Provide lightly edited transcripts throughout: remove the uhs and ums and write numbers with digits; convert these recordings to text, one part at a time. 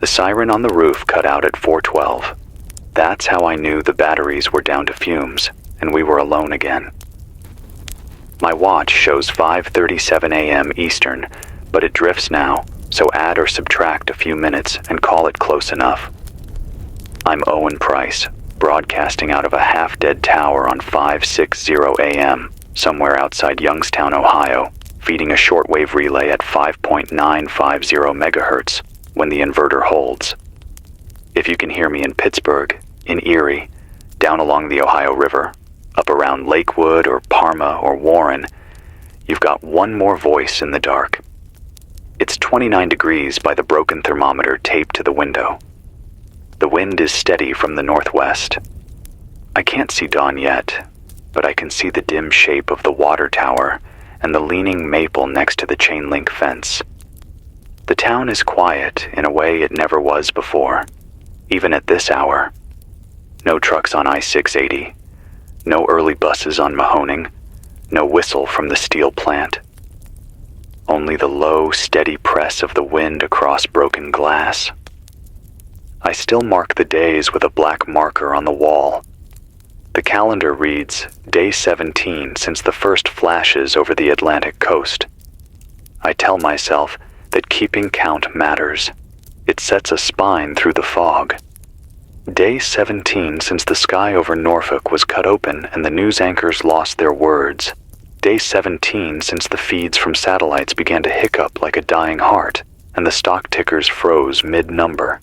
The siren on the roof cut out at 4:12. That's how I knew the batteries were down to fumes, and we were alone again. My watch shows 5:37 a.m. Eastern, but it drifts now, so add or subtract a few minutes and call it close enough. I'm Owen Price, broadcasting out of a half-dead tower on 5:60 a.m., somewhere outside Youngstown, Ohio, feeding a shortwave relay at 5.950 megahertz when the inverter holds. If you can hear me in Pittsburgh, in Erie, down along the Ohio River, up around Lakewood or Parma or Warren, you've got one more voice in the dark. It's 29 degrees by the broken thermometer taped to the window. The wind is steady from the northwest. I can't see dawn yet, but I can see the dim shape of the water tower and the leaning maple next to the chain link fence. The town is quiet in a way it never was before, even at this hour. No trucks on I-680, no early buses on Mahoning, no whistle from the steel plant. Only the low, steady press of the wind across broken glass. I still mark the days with a black marker on the wall. The calendar reads day 17 since the first flashes over the Atlantic coast. I tell myself that keeping count matters. It sets a spine through the fog. Day 17 since the sky over Norfolk was cut open and the news anchors lost their words. Day 17 since the feeds from satellites began to hiccup like a dying heart and the stock tickers froze mid-number.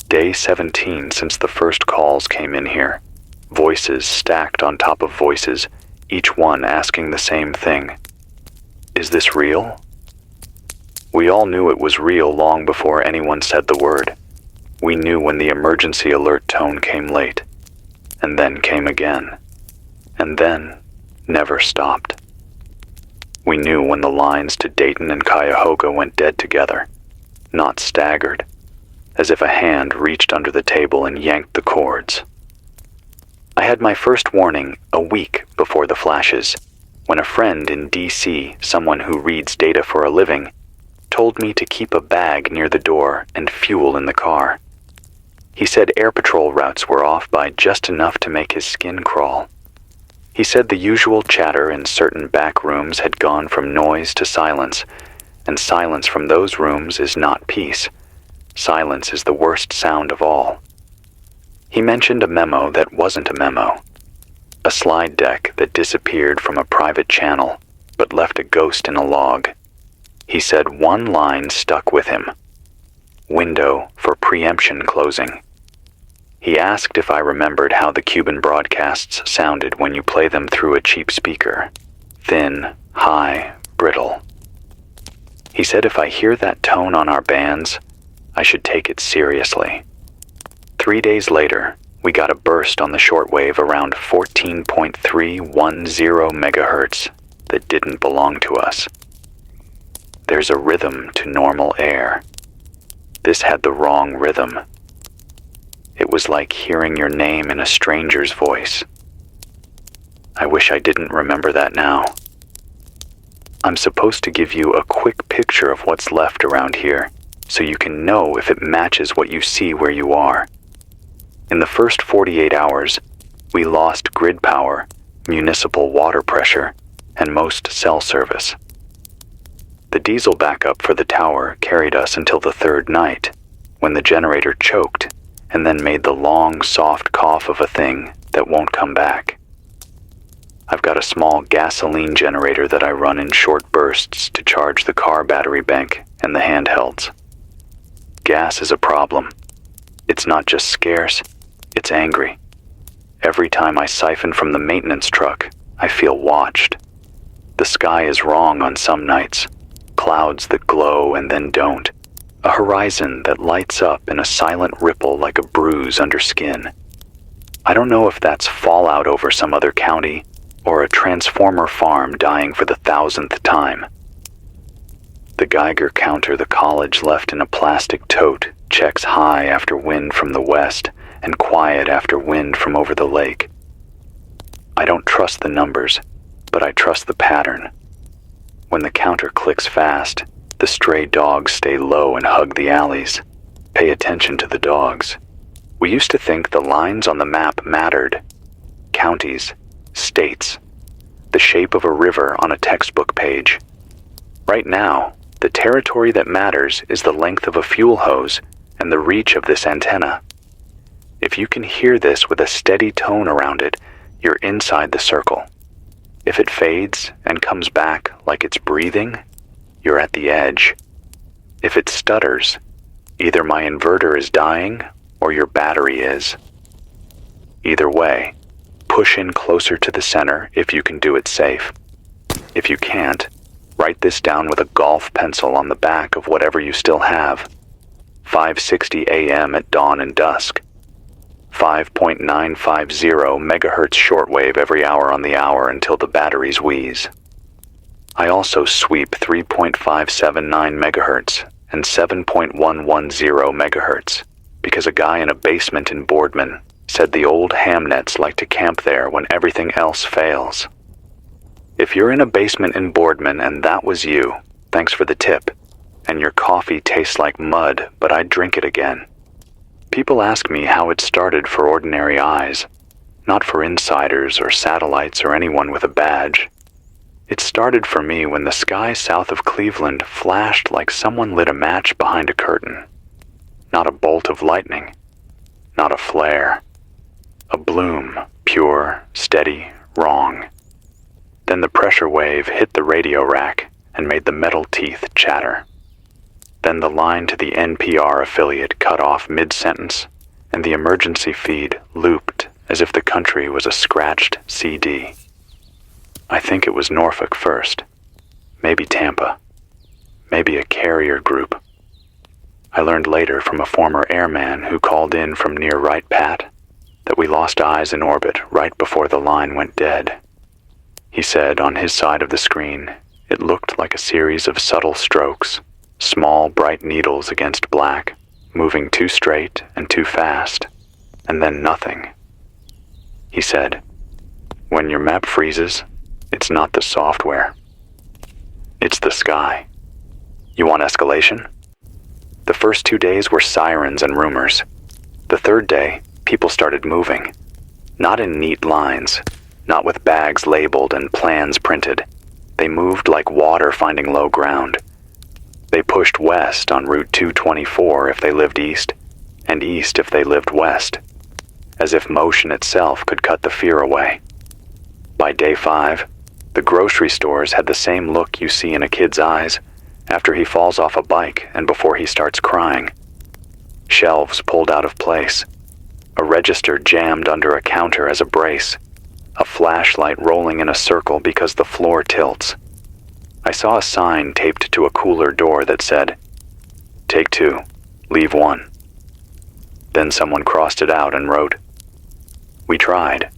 Day 17 since the first calls came in here. Voices stacked on top of voices, each one asking the same thing. Is this real? We all knew it was real long before anyone said the word. We knew when the emergency alert tone came late, and then came again, and then never stopped. We knew when the lines to Dayton and Cuyahoga went dead together, not staggered, as if a hand reached under the table and yanked the cords. I had my first warning a week before the flashes, when a friend in D.C., someone who reads data for a living, told me to keep a bag near the door and fuel in the car. He said air patrol routes were off by just enough to make his skin crawl. He said the usual chatter in certain back rooms had gone from noise to silence, and silence from those rooms is not peace. Silence is the worst sound of all. He mentioned a memo that wasn't a memo, a slide deck that disappeared from a private channel but left a ghost in a log. He said one line stuck with him. Window for preemption closing. He asked if I remembered how the Cuban broadcasts sounded when you play them through a cheap speaker. Thin, high, brittle. He said if I hear that tone on our bands, I should take it seriously. 3 days later, we got a burst on the shortwave around 14.310 megahertz that didn't belong to us. There's a rhythm to normal air. This had the wrong rhythm. It was like hearing your name in a stranger's voice. I wish I didn't remember that now. I'm supposed to give you a quick picture of what's left around here, so you can know if it matches what you see where you are. In the first 48 hours, we lost grid power, municipal water pressure, and most cell service. The diesel backup for the tower carried us until the third night, when the generator choked and then made the long, soft cough of a thing that won't come back. I've got a small gasoline generator that I run in short bursts to charge the car battery bank and the handhelds. Gas is a problem. It's not just scarce, it's angry. Every time I siphon from the maintenance truck, I feel watched. The sky is wrong on some nights. Clouds that glow and then don't. A horizon that lights up in a silent ripple like a bruise under skin. I don't know if that's fallout over some other county or a transformer farm dying for the 1,000th time. The Geiger counter the college left in a plastic tote checks high after wind from the west and quiet after wind from over the lake. I don't trust the numbers, but I trust the pattern. When the counter clicks fast, the stray dogs stay low and hug the alleys. Pay attention to the dogs. We used to think the lines on the map mattered. Counties, states, the shape of a river on a textbook page. Right now, the territory that matters is the length of a fuel hose and the reach of this antenna. If you can hear this with a steady tone around it, you're inside the circle. If it fades and comes back like it's breathing, you're at the edge. If it stutters, either my inverter is dying or your battery is. Either way, push in closer to the center if you can do it safe. If you can't, write this down with a golf pencil on the back of whatever you still have. 5:60 a.m. at dawn and dusk. 5.950 megahertz shortwave every hour on the hour until the batteries wheeze. I also sweep 3.579 megahertz and 7.110 megahertz because a guy in a basement in Boardman said the old hamnets like to camp there when everything else fails. If you're in a basement in Boardman and that was you, thanks for the tip, and your coffee tastes like mud, but I'd drink it again. People ask me how it started for ordinary eyes, not for insiders or satellites or anyone with a badge. It started for me when the sky south of Cleveland flashed like someone lit a match behind a curtain. Not a bolt of lightning, not a flare. A bloom, pure, steady, wrong. Then the pressure wave hit the radio rack and made the metal teeth chatter. Then the line to the NPR affiliate cut off mid-sentence, and the emergency feed looped as if the country was a scratched CD. I think it was Norfolk first, maybe Tampa, maybe a carrier group. I learned later from a former airman who called in from near Wright Pat that we lost eyes in orbit right before the line went dead. He said on his side of the screen, it looked like a series of subtle strokes, small bright needles against black, moving too straight and too fast, and then nothing. He said, when your map freezes, it's not the software. It's the sky. You want escalation? The first 2 days were sirens and rumors. The third day, people started moving. Not in neat lines, not with bags labeled and plans printed. They moved like water finding low ground. They pushed west on Route 224 if they lived east, and east if they lived west, as if motion itself could cut the fear away. By day 5, the grocery stores had the same look you see in a kid's eyes after he falls off a bike and before he starts crying. Shelves pulled out of place, a register jammed under a counter as a brace, a flashlight rolling in a circle because the floor tilts. I saw a sign taped to a cooler door that said, "Take 2, leave 1." Then someone crossed it out and wrote, "We tried."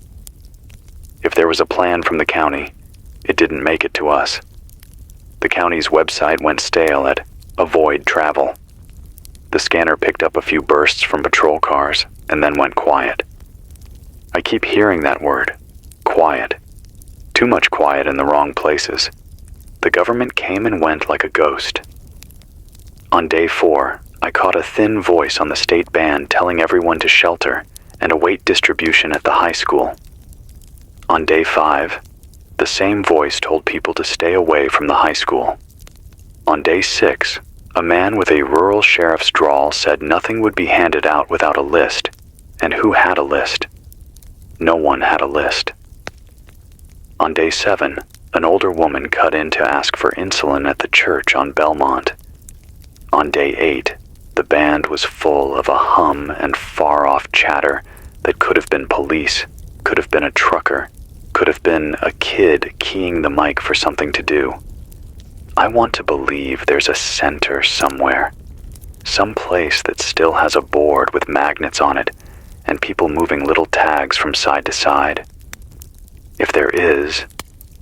If there was a plan from the county, it didn't make it to us. The county's website went stale at avoid travel. The scanner picked up a few bursts from patrol cars and then went quiet. I keep hearing that word, quiet. Too much quiet in the wrong places. The government came and went like a ghost. On day 4, I caught a thin voice on the state band telling everyone to shelter and await distribution at the high school. On day 5, the same voice told people to stay away from the high school. On day 6, a man with a rural sheriff's drawl said nothing would be handed out without a list, and who had a list? No one had a list. On day 7, an older woman cut in to ask for insulin at the church on Belmont. On day 8, the band was full of a hum and far-off chatter that could have been police, could have been a trucker, could have been a kid keying the mic for something to do. I want to believe there's a center somewhere, some place that still has a board with magnets on it and people moving little tags from side to side. If there is,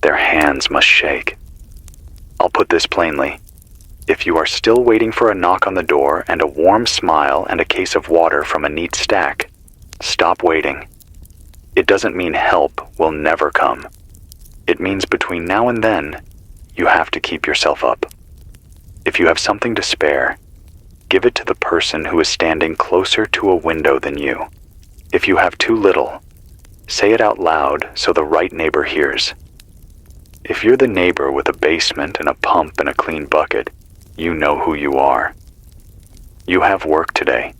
their hands must shake. I'll put this plainly. If you are still waiting for a knock on the door and a warm smile and a case of water from a neat stack, stop waiting. It doesn't mean help will never come. It means between now and then, you have to keep yourself up. If you have something to spare, give it to the person who is standing closer to a window than you. If you have too little, say it out loud so the right neighbor hears. If you're the neighbor with a basement and a pump and a clean bucket, you know who you are. You have work today.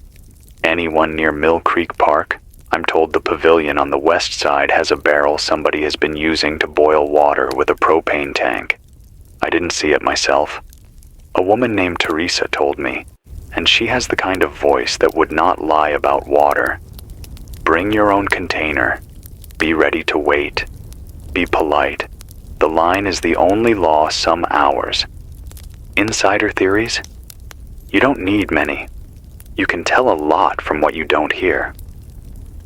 Anyone near Mill Creek Park? I'm told the pavilion on the west side has a barrel somebody has been using to boil water with a propane tank. I didn't see it myself. A woman named Teresa told me, and she has the kind of voice that would not lie about water. Bring your own container. Be ready to wait. Be polite. The line is the only law some hours. Insider theories? You don't need many. You can tell a lot from what you don't hear.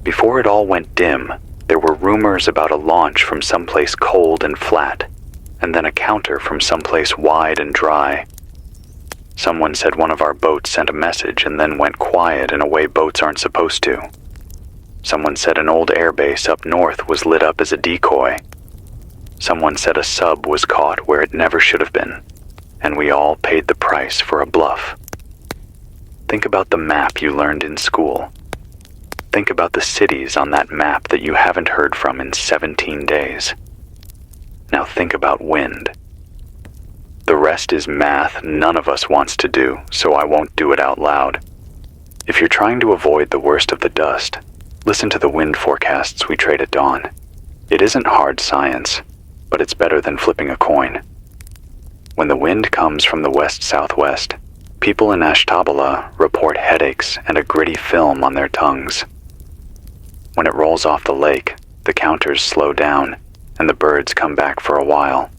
Before it all went dim, there were rumors about a launch from someplace cold and flat, and then a counter from someplace wide and dry. Someone said one of our boats sent a message and then went quiet in a way boats aren't supposed to. Someone said an old airbase up north was lit up as a decoy. Someone said a sub was caught where it never should have been, and we all paid the price for a bluff. Think about the map you learned in school. Think about the cities on that map that you haven't heard from in 17 days. Now think about wind. The rest is math none of us wants to do, so I won't do it out loud. If you're trying to avoid the worst of the dust, listen to the wind forecasts we trade at dawn. It isn't hard science, but it's better than flipping a coin. When the wind comes from the west-southwest, people in Ashtabula report headaches and a gritty film on their tongues. When it rolls off the lake, the counters slow down, and the birds come back for a while.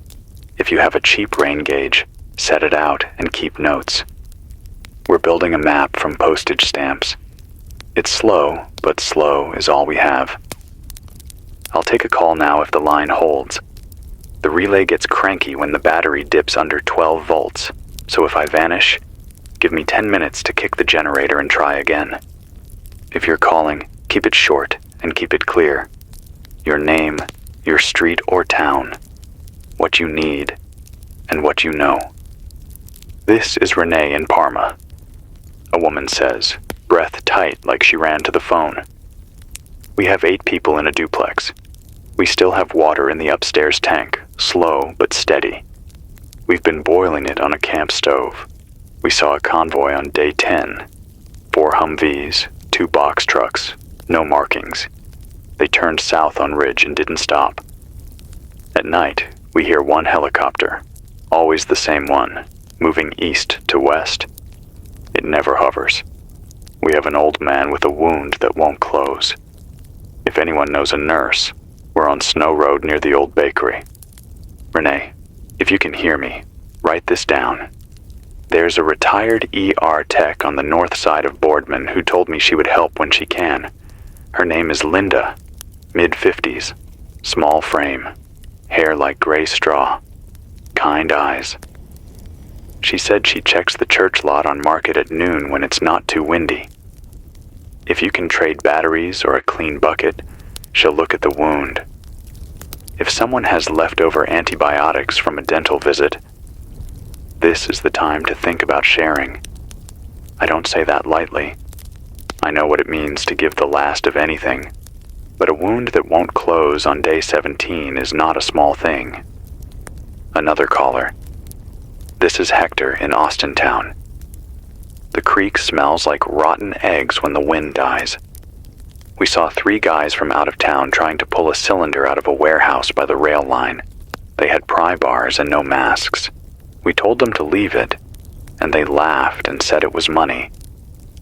If you have a cheap rain gauge, set it out and keep notes. We're building a map from postage stamps. It's slow, but slow is all we have. I'll take a call now if the line holds. The relay gets cranky when the battery dips under 12 volts, so if I vanish, give me 10 minutes to kick the generator and try again. If you're calling, keep it short and keep it clear. Your name, your street or town, what you need, and what you know. This is Renee in Parma, a woman says, breath tight like she ran to the phone. We have 8 people in a duplex. We still have water in the upstairs tank, slow but steady. We've been boiling it on a camp stove. We saw a convoy on day 10. 4 Humvees, 2 box trucks, no markings. They turned south on Ridge and didn't stop. At night, we hear 1 helicopter, always the same one, moving east to west. It never hovers. We have an old man with a wound that won't close. If anyone knows a nurse, we're on Snow Road near the old bakery. Renee, if you can hear me, write this down. There's a retired ER tech on the north side of Boardman who told me she would help when she can. Her name is Linda, mid-50s, small frame, hair like gray straw, kind eyes. She said she checks the church lot on Market at noon when it's not too windy. If you can trade batteries or a clean bucket, she'll look at the wound. If someone has leftover antibiotics from a dental visit, this is the time to think about sharing. I don't say that lightly. I know what it means to give the last of anything, but a wound that won't close on day 17 is not a small thing. Another caller. This is Hector in Austintown. The creek smells like rotten eggs when the wind dies. We saw 3 guys from out of town trying to pull a cylinder out of a warehouse by the rail line. They had pry bars and no masks. We told them to leave it, and they laughed and said it was money.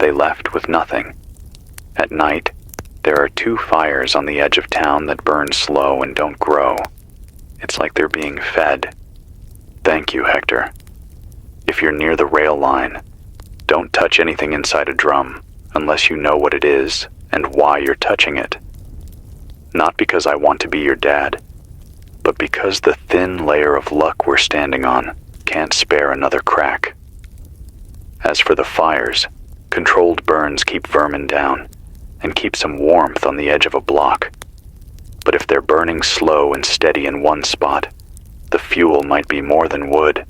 They left with nothing. At night, there are 2 fires on the edge of town that burn slow and don't grow. It's like they're being fed. Thank you, Hector. If you're near the rail line, don't touch anything inside a drum unless you know what it is and why you're touching it. Not because I want to be your dad, but because the thin layer of luck we're standing on can't spare another crack. As for the fires, controlled burns keep vermin down and keep some warmth on the edge of a block. But if they're burning slow and steady in one spot, the fuel might be more than wood.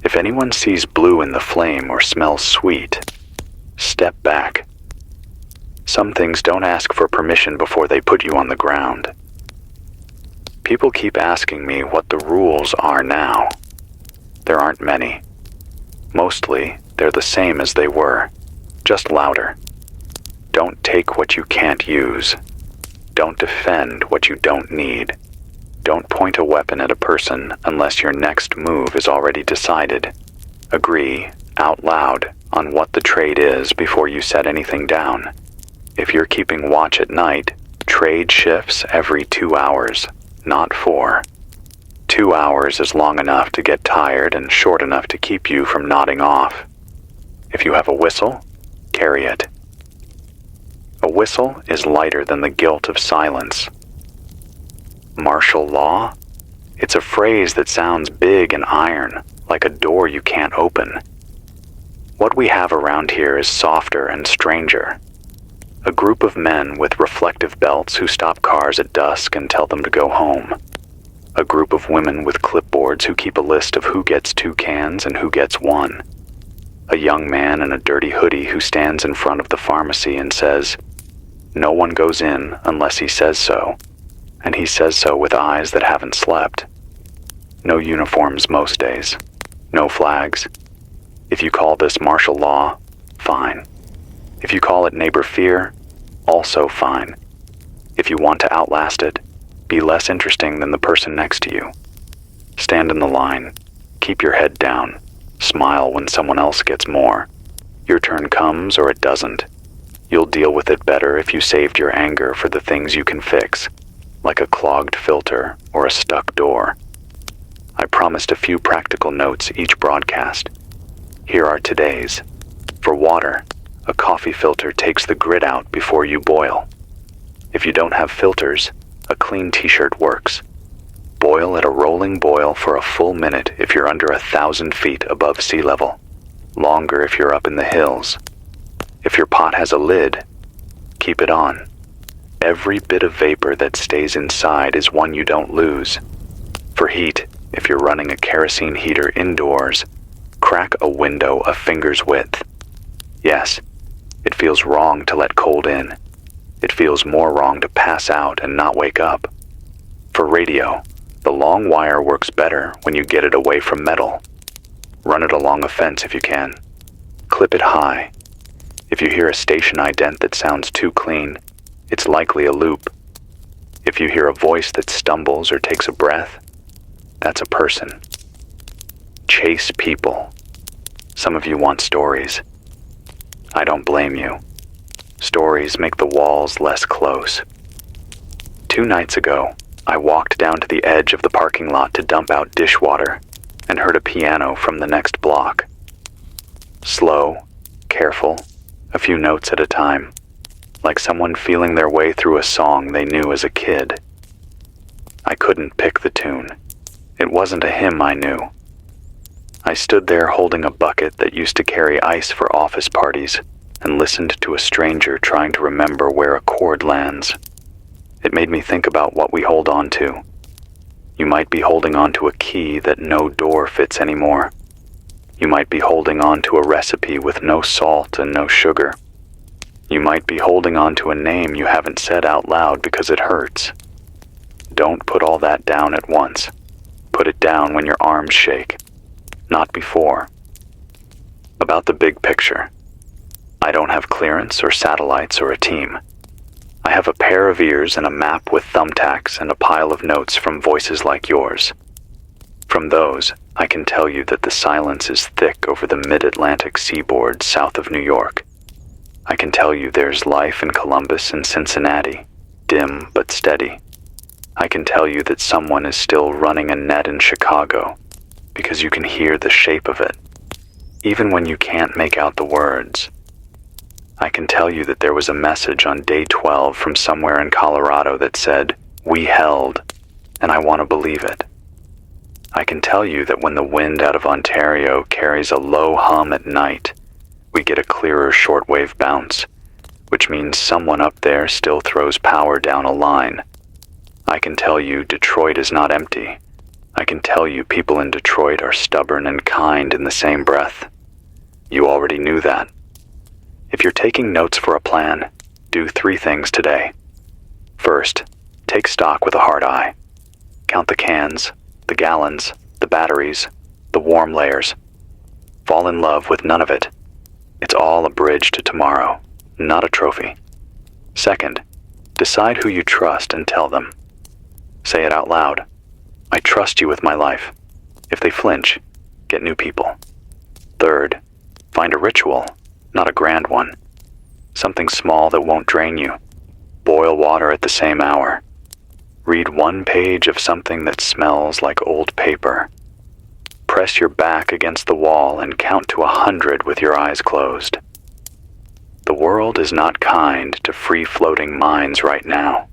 If anyone sees blue in the flame or smells sweet, step back. Some things don't ask for permission before they put you on the ground. People keep asking me what the rules are now. There aren't many. Mostly, they're the same as they were, just louder. Don't take what you can't use. Don't defend what you don't need. Don't point a weapon at a person unless your next move is already decided. Agree, out loud, on what the trade is before you set anything down. If you're keeping watch at night, trade shifts every 2 hours, not 4. 2 hours is long enough to get tired and short enough to keep you from nodding off. If you have a whistle, carry it. A whistle is lighter than the guilt of silence. Martial law? It's a phrase that sounds big and iron, like a door you can't open. What we have around here is softer and stranger. A group of men with reflective belts who stop cars at dusk and tell them to go home. A group of women with clipboards who keep a list of who gets 2 cans and who gets 1. A young man in a dirty hoodie who stands in front of the pharmacy and says, "No one goes in unless he says so," and he says so with eyes that haven't slept. No uniforms most days. No flags. If you call this martial law, fine. If you call it neighbor fear, also fine. If you want to outlast it, be less interesting than the person next to you. Stand in the line. Keep your head down. Smile when someone else gets more. Your turn comes or it doesn't. You'll deal with it better if you saved your anger for the things you can fix, like a clogged filter or a stuck door. I promised a few practical notes each broadcast. Here are today's. For water, a coffee filter takes the grit out before you boil. If you don't have filters, a clean t-shirt works. Boil at a rolling boil for a full minute if you're under 1,000 feet above sea level. Longer if you're up in the hills. If your pot has a lid, keep it on. Every bit of vapor that stays inside is one you don't lose. For heat, if you're running a kerosene heater indoors, crack a window a finger's width. Yes, it feels wrong to let cold in. It feels more wrong to pass out and not wake up. For radio, the long wire works better when you get it away from metal. Run it along a fence if you can. Clip it high. If you hear a station ident that sounds too clean, it's likely a loop. If you hear a voice that stumbles or takes a breath, that's a person. Chase people. Some of you want stories. I don't blame you. Stories make the walls less close. 2 nights ago, I walked down to the edge of the parking lot to dump out dishwater and heard a piano from the next block. Slow, careful, a few notes at a time, like someone feeling their way through a song they knew as a kid. I couldn't pick the tune. It wasn't a hymn I knew. I stood there holding a bucket that used to carry ice for office parties and listened to a stranger trying to remember where a chord lands. It made me think about what we hold on to. You might be holding on to a key that no door fits anymore. You might be holding on to a recipe with no salt and no sugar. You might be holding on to a name you haven't said out loud because it hurts. Don't put all that down at once. Put it down when your arms shake, not before. About the big picture. I don't have clearance or satellites or a team. I have a pair of ears and a map with thumbtacks and a pile of notes from voices like yours. From those, I can tell you that the silence is thick over the mid-Atlantic seaboard south of New York. I can tell you there's life in Columbus and Cincinnati, dim but steady. I can tell you that someone is still running a net in Chicago, because you can hear the shape of it, even when you can't make out the words. I can tell you that there was a message on day 12 from somewhere in Colorado that said, "We held," and I want to believe it. I can tell you that when the wind out of Ontario carries a low hum at night, we get a clearer shortwave bounce, which means someone up there still throws power down a line. I can tell you Detroit is not empty, I can tell you people in Detroit are stubborn and kind in the same breath. You already knew that. If you're taking notes for a plan, do 3 things today. First, take stock with a hard eye. Count the cans, the gallons, the batteries, the warm layers. Fall in love with none of it. It's all a bridge to tomorrow, not a trophy. Second, decide who you trust and tell them. Say it out loud. I trust you with my life. If they flinch, get new people. Third, find a ritual, not a grand one. Something small that won't drain you. Boil water at the same hour. Read 1 page of something that smells like old paper. Press your back against the wall and count to 100 with your eyes closed. The world is not kind to free-floating minds right now.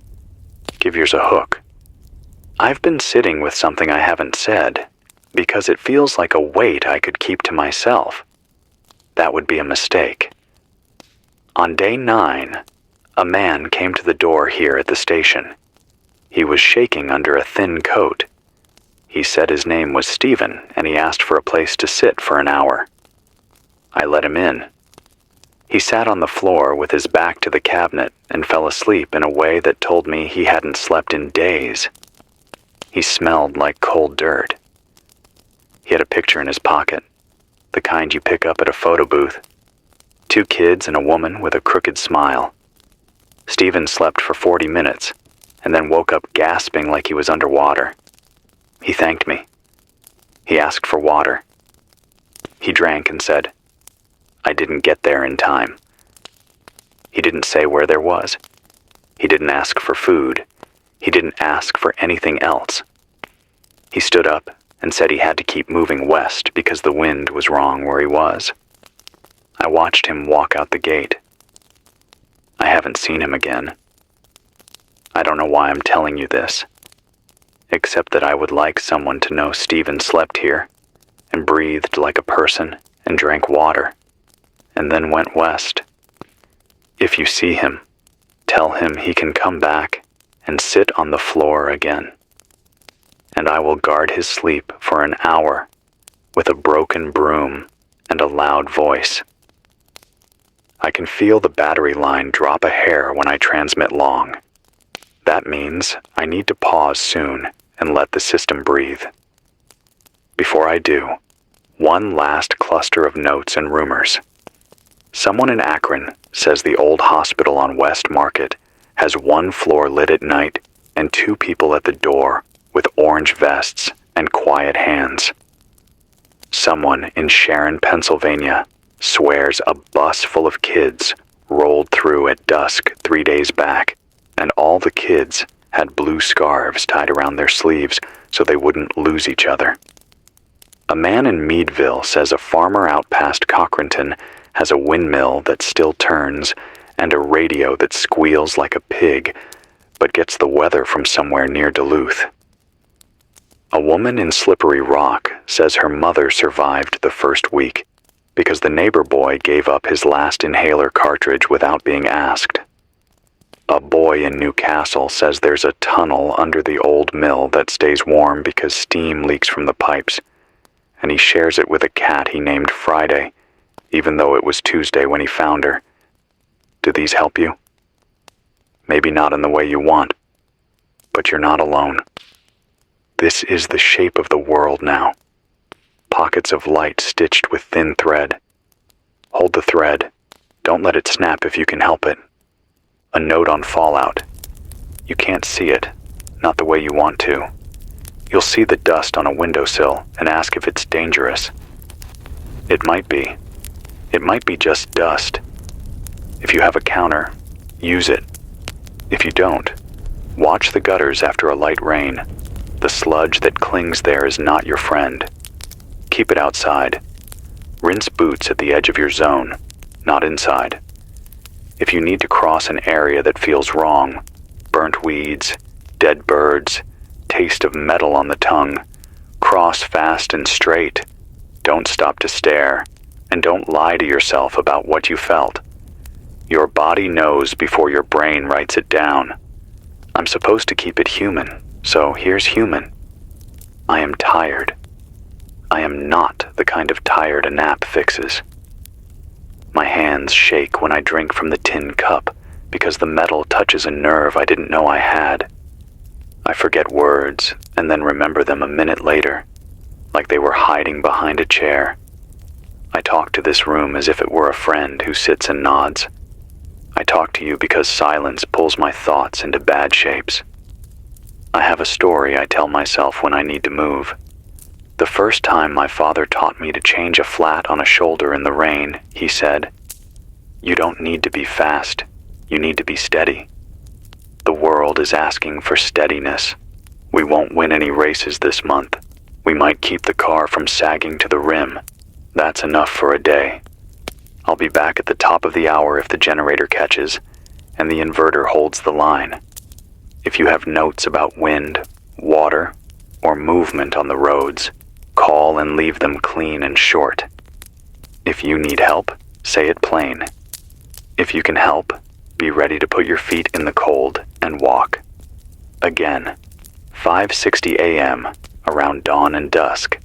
Give yours a hook. I've been sitting with something I haven't said because it feels like a weight I could keep to myself. That would be a mistake. On day 9, a man came to the door here at the station. He was shaking under a thin coat. He said his name was Stephen, and he asked for a place to sit for an hour. I let him in. He sat on the floor with his back to the cabinet and fell asleep in a way that told me he hadn't slept in days. He smelled like cold dirt. He had a picture in his pocket, the kind you pick up at a photo booth. 2 kids and a woman with a crooked smile. Stephen slept for 40 minutes and then woke up gasping like he was underwater. He thanked me. He asked for water. He drank and said, I didn't get there in time. He didn't say where there was. He didn't ask for food. He didn't ask for anything else. He stood up and said he had to keep moving west because the wind was wrong where he was. I watched him walk out the gate. I haven't seen him again. I don't know why I'm telling you this, except that I would like someone to know Stephen slept here and breathed like a person and drank water and then went west. If you see him, tell him he can come back and sit on the floor again. And I will guard his sleep for an hour with a broken broom and a loud voice. I can feel the battery line drop a hair when I transmit long. That means I need to pause soon and let the system breathe. Before I do, one last cluster of notes and rumors. Someone in Akron says the old hospital on West Market has 1 floor lit at night and 2 people at the door with orange vests and quiet hands. Someone in Sharon, Pennsylvania swears a bus full of kids rolled through at dusk 3 days back, and all the kids had blue scarves tied around their sleeves so they wouldn't lose each other. A man in Meadville says a farmer out past Cochranton has a windmill that still turns and a radio that squeals like a pig, but gets the weather from somewhere near Duluth. A woman in Slippery Rock says her mother survived the first week because the neighbor boy gave up his last inhaler cartridge without being asked. A boy in Newcastle says there's a tunnel under the old mill that stays warm because steam leaks from the pipes, and he shares it with a cat he named Friday, even though it was Tuesday when he found her. Do these help you? Maybe not in the way you want, but you're not alone. This is the shape of the world now. Pockets of light stitched with thin thread. Hold the thread. Don't let it snap if you can help it. A note on fallout. You can't see it, not the way you want to. You'll see the dust on a windowsill and ask if it's dangerous. It might be. It might be just dust. If you have a counter, use it. If you don't, watch the gutters after a light rain. The sludge that clings there is not your friend. Keep it outside. Rinse boots at the edge of your zone, not inside. If you need to cross an area that feels wrong, burnt weeds, dead birds, taste of metal on the tongue, cross fast and straight. Don't stop to stare, and don't lie to yourself about what you felt. Your body knows before your brain writes it down. I'm supposed to keep it human, so here's human. I am tired. I am not the kind of tired a nap fixes. My hands shake when I drink from the tin cup because the metal touches a nerve I didn't know I had. I forget words and then remember them a minute later, like they were hiding behind a chair. I talk to this room as if it were a friend who sits and nods. I talk to you because silence pulls my thoughts into bad shapes. I have a story I tell myself when I need to move. The first time my father taught me to change a flat on a shoulder in the rain, he said, "You don't need to be fast, you need to be steady. The world is asking for steadiness. We won't win any races this month. We might keep the car from sagging to the rim. That's enough for a day. I'll be back at the top of the hour if the generator catches, and the inverter holds the line. If you have notes about wind, water, or movement on the roads, call and leave them clean and short. If you need help, say it plain. If you can help, be ready to put your feet in the cold and walk." Again, 5:60 a.m., around dawn and dusk.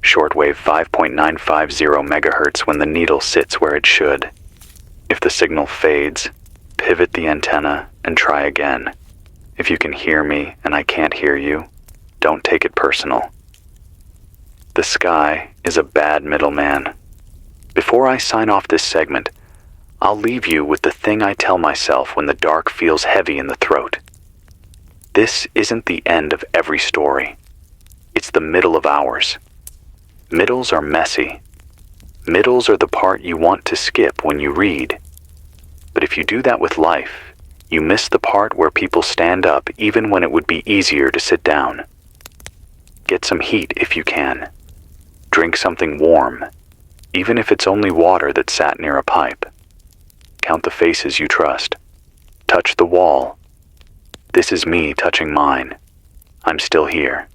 Shortwave 5.950 megahertz when the needle sits where it should. If the signal fades, pivot the antenna and try again. If you can hear me and I can't hear you, don't take it personal. The sky is a bad middleman. Before I sign off this segment, I'll leave you with the thing I tell myself when the dark feels heavy in the throat. This isn't the end of every story. It's the middle of ours. Middles are messy. Middles are the part you want to skip when you read. But if you do that with life, you miss the part where people stand up even when it would be easier to sit down. Get some heat if you can. Drink something warm, even if it's only water that sat near a pipe. Count the faces you trust. Touch the wall. This is me touching mine. I'm still here.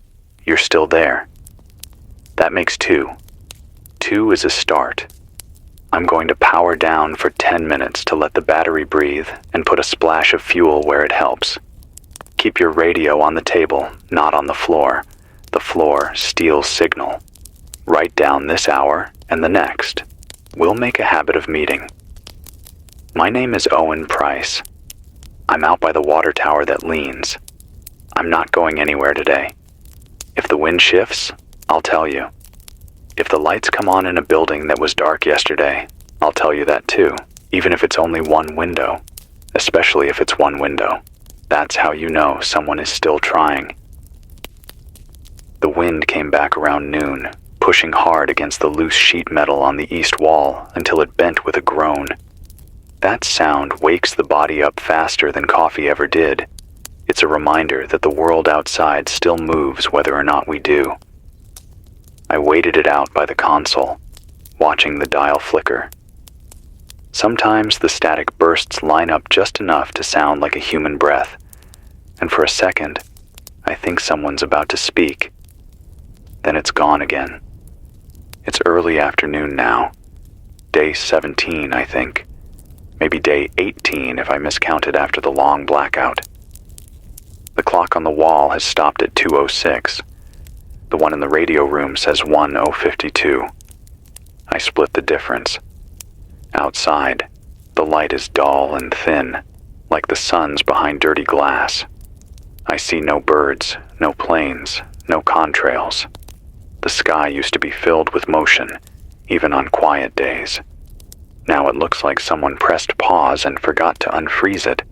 You're still there. That makes 2. 2 is a start. I'm going to power down for 10 minutes to let the battery breathe and put a splash of fuel where it helps. Keep your radio on the table, not on the floor. The floor steals signal. Write down this hour and the next. We'll make a habit of meeting. My name is Owen Price. I'm out by the water tower that leans. I'm not going anywhere today. If the wind shifts, I'll tell you. If the lights come on in a building that was dark yesterday, I'll tell you that too, even if it's only one window, especially if it's one window. That's how you know someone is still trying. The wind came back around noon, pushing hard against the loose sheet metal on the east wall until it bent with a groan. That sound wakes the body up faster than coffee ever did. It's a reminder that the world outside still moves whether or not we do. I waited it out by the console, watching the dial flicker. Sometimes the static bursts line up just enough to sound like a human breath, and for a second, I think someone's about to speak. Then it's gone again. It's early afternoon now. Day 17, I think. Maybe day 18 if I miscounted after the long blackout. The clock on the wall has stopped at 2:06. The one in the radio room says 10:52. I split the difference. Outside, the light is dull and thin, like the sun's behind dirty glass. I see no birds, no planes, no contrails. The sky used to be filled with motion, even on quiet days. Now it looks like someone pressed pause and forgot to unfreeze it.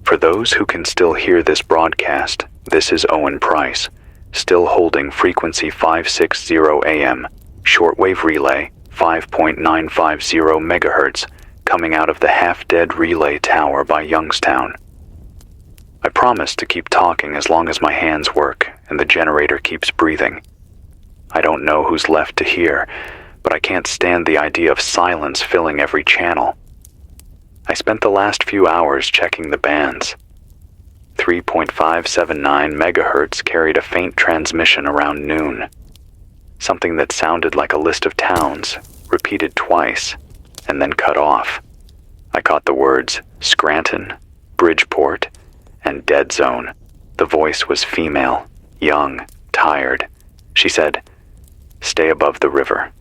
For those who can still hear this broadcast, this is Owen Price, still holding frequency 560 AM, shortwave relay 5.950 megahertz, coming out of the half-dead relay tower by Youngstown. I promise to keep talking as long as my hands work and the generator keeps breathing. I don't know who's left to hear, but I can't stand the idea of silence filling every channel. I spent the last few hours checking the bands. 3.579 megahertz carried a faint transmission around noon. Something that sounded like a list of towns, repeated twice, and then cut off. I caught the words Scranton, Bridgeport, and Dead Zone. The voice was female, young, tired, She said, "Stay above the river.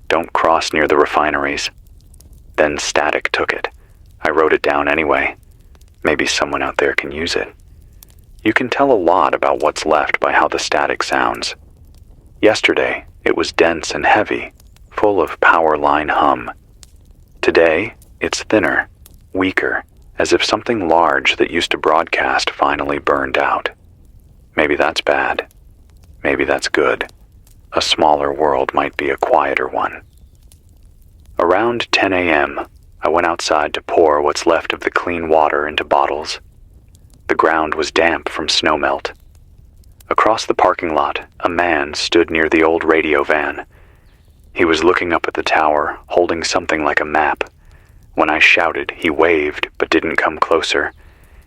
Don't cross near the refineries." Then static took it. I wrote it down anyway. Maybe someone out there can use it. You can tell a lot about what's left by how the static sounds. Yesterday, it was dense and heavy, full of power line hum. Today, it's thinner, weaker, as if something large that used to broadcast finally burned out. Maybe that's bad. Maybe that's good. A smaller world might be a quieter one. Around 10 a.m., I went outside to pour what's left of the clean water into bottles. The ground was damp from snowmelt. Across the parking lot, a man stood near the old radio van. He was looking up at the tower, holding something like a map. When I shouted, he waved, but didn't come closer.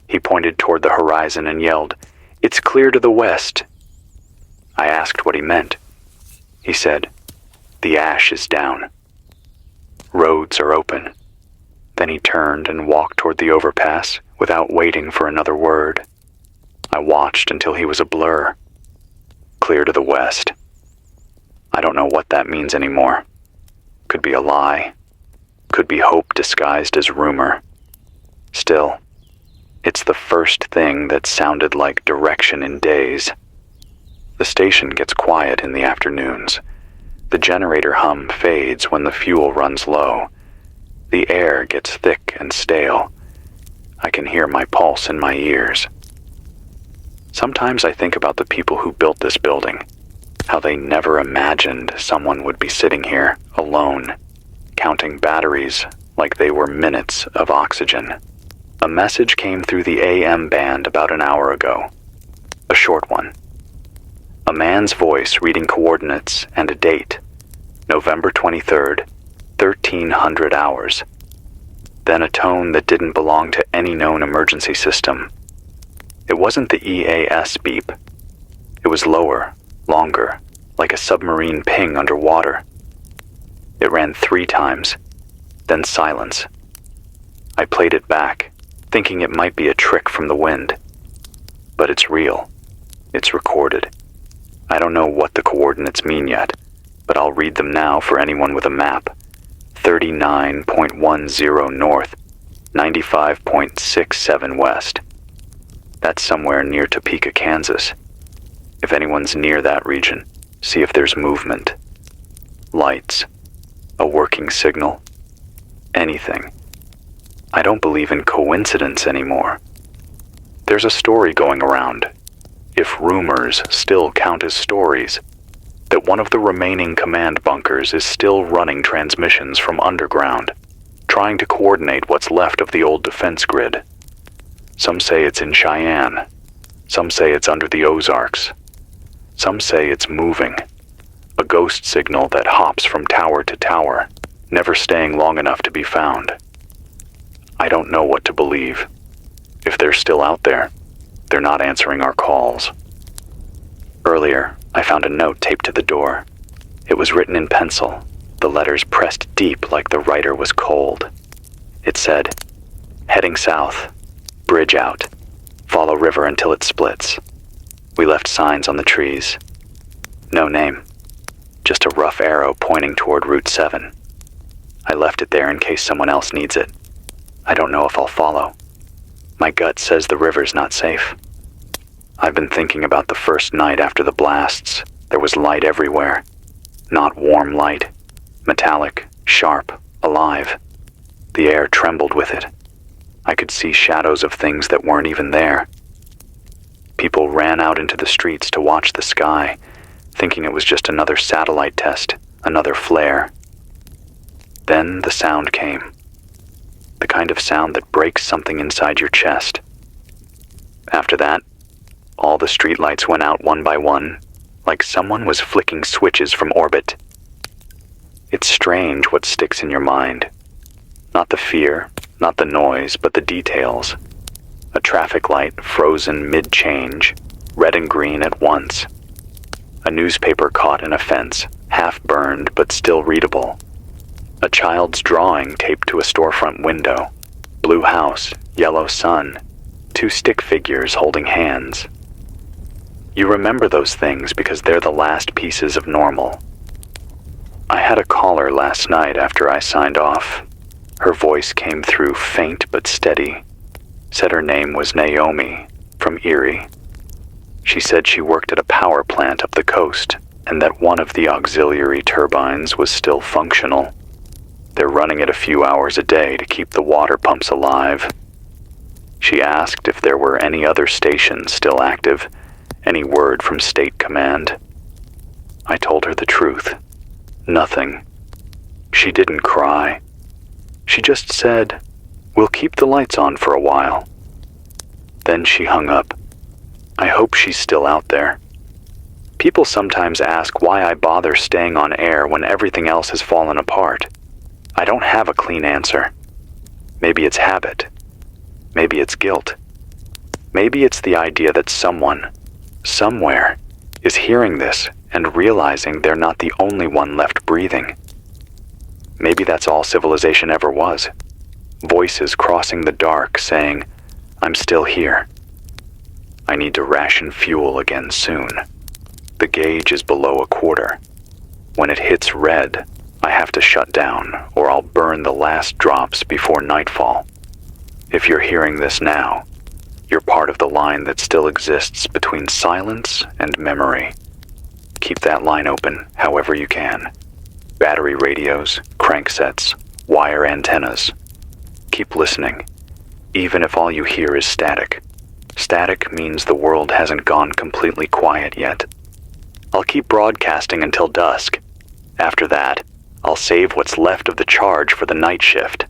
He pointed toward the horizon and yelled, "It's clear to the west." I asked what he meant. He said, "The ash is down. Roads are open." Then he turned and walked toward the overpass without waiting for another word. I watched until he was a blur. Clear to the west. I don't know what that means anymore. Could be a lie. Could be hope disguised as rumor. Still, it's the first thing that sounded like direction in days. The station gets quiet in the afternoons. The generator hum fades when the fuel runs low. The air gets thick and stale. I can hear my pulse in my ears. Sometimes I think about the people who built this building, how they never imagined someone would be sitting here, alone, counting batteries like they were minutes of oxygen. A message came through the AM band about an hour ago. A short one. A man's voice reading coordinates and a date. November 23rd, 1300 hours. Then a tone that didn't belong to any known emergency system. It wasn't the EAS beep. It was lower, longer, like a submarine ping underwater. It ran 3 times, then silence. I played it back, thinking it might be a trick from the wind. But it's real. It's recorded. I don't know what the coordinates mean yet, but I'll read them now for anyone with a map. 39.10 north, 95.67 west. That's somewhere near Topeka, Kansas. If anyone's near that region, see if there's movement. Lights. A working signal. Anything. I don't believe in coincidence anymore. There's a story going around, if rumors still count as stories, that one of the remaining command bunkers is still running transmissions from underground, trying to coordinate what's left of the old defense grid. Some say it's in Cheyenne. Some say it's under the Ozarks. Some say it's moving, a ghost signal that hops from tower to tower, never staying long enough to be found. I don't know what to believe. If they're still out there, they're not answering our calls. Earlier, I found a note taped to the door. It was written in pencil, the letters pressed deep like the writer was cold. It said, "Heading south, bridge out, follow river until it splits." We left signs on the trees. No name, just a rough arrow pointing toward Route 7. I left it there in case someone else needs it. I don't know if I'll follow. My gut says the river's not safe. I've been thinking about the first night after the blasts. There was light everywhere. Not warm light. Metallic, sharp, alive. The air trembled with it. I could see shadows of things that weren't even there. People ran out into the streets to watch the sky, thinking it was just another satellite test, another flare. Then the sound came. The kind of sound that breaks something inside your chest. After that, all the streetlights went out one by one, like someone was flicking switches from orbit. It's strange what sticks in your mind. Not the fear, not the noise, but the details. A traffic light frozen mid-change, red and green at once. A newspaper caught in a fence, half burned but still readable. A child's drawing taped to a storefront window. Blue house, yellow sun, 2 stick figures holding hands. You remember those things because they're the last pieces of normal. I had a caller last night after I signed off. Her voice came through faint but steady. Said her name was Naomi, from Erie. She said she worked at a power plant up the coast, and that one of the auxiliary turbines was still functional. They're running it a few hours a day to keep the water pumps alive. She asked if there were any other stations still active, any word from State Command. I told her the truth. Nothing. She didn't cry. She just said, "We'll keep the lights on for a while." Then she hung up. I hope she's still out there. People sometimes ask why I bother staying on air when everything else has fallen apart. I don't have a clean answer. Maybe it's habit. Maybe it's guilt. Maybe it's the idea that someone, somewhere, is hearing this and realizing they're not the only one left breathing. Maybe that's all civilization ever was. Voices crossing the dark saying, "I'm still here." I need to ration fuel again soon. The gauge is below a quarter. When it hits red, I have to shut down or I'll burn the last drops before nightfall. If you're hearing this now, you're part of the line that still exists between silence and memory. Keep that line open however you can. Battery radios, cranksets, wire antennas. Keep listening, even if all you hear is static. Static means the world hasn't gone completely quiet yet. I'll keep broadcasting until dusk. After that, I'll save what's left of the charge for the night shift.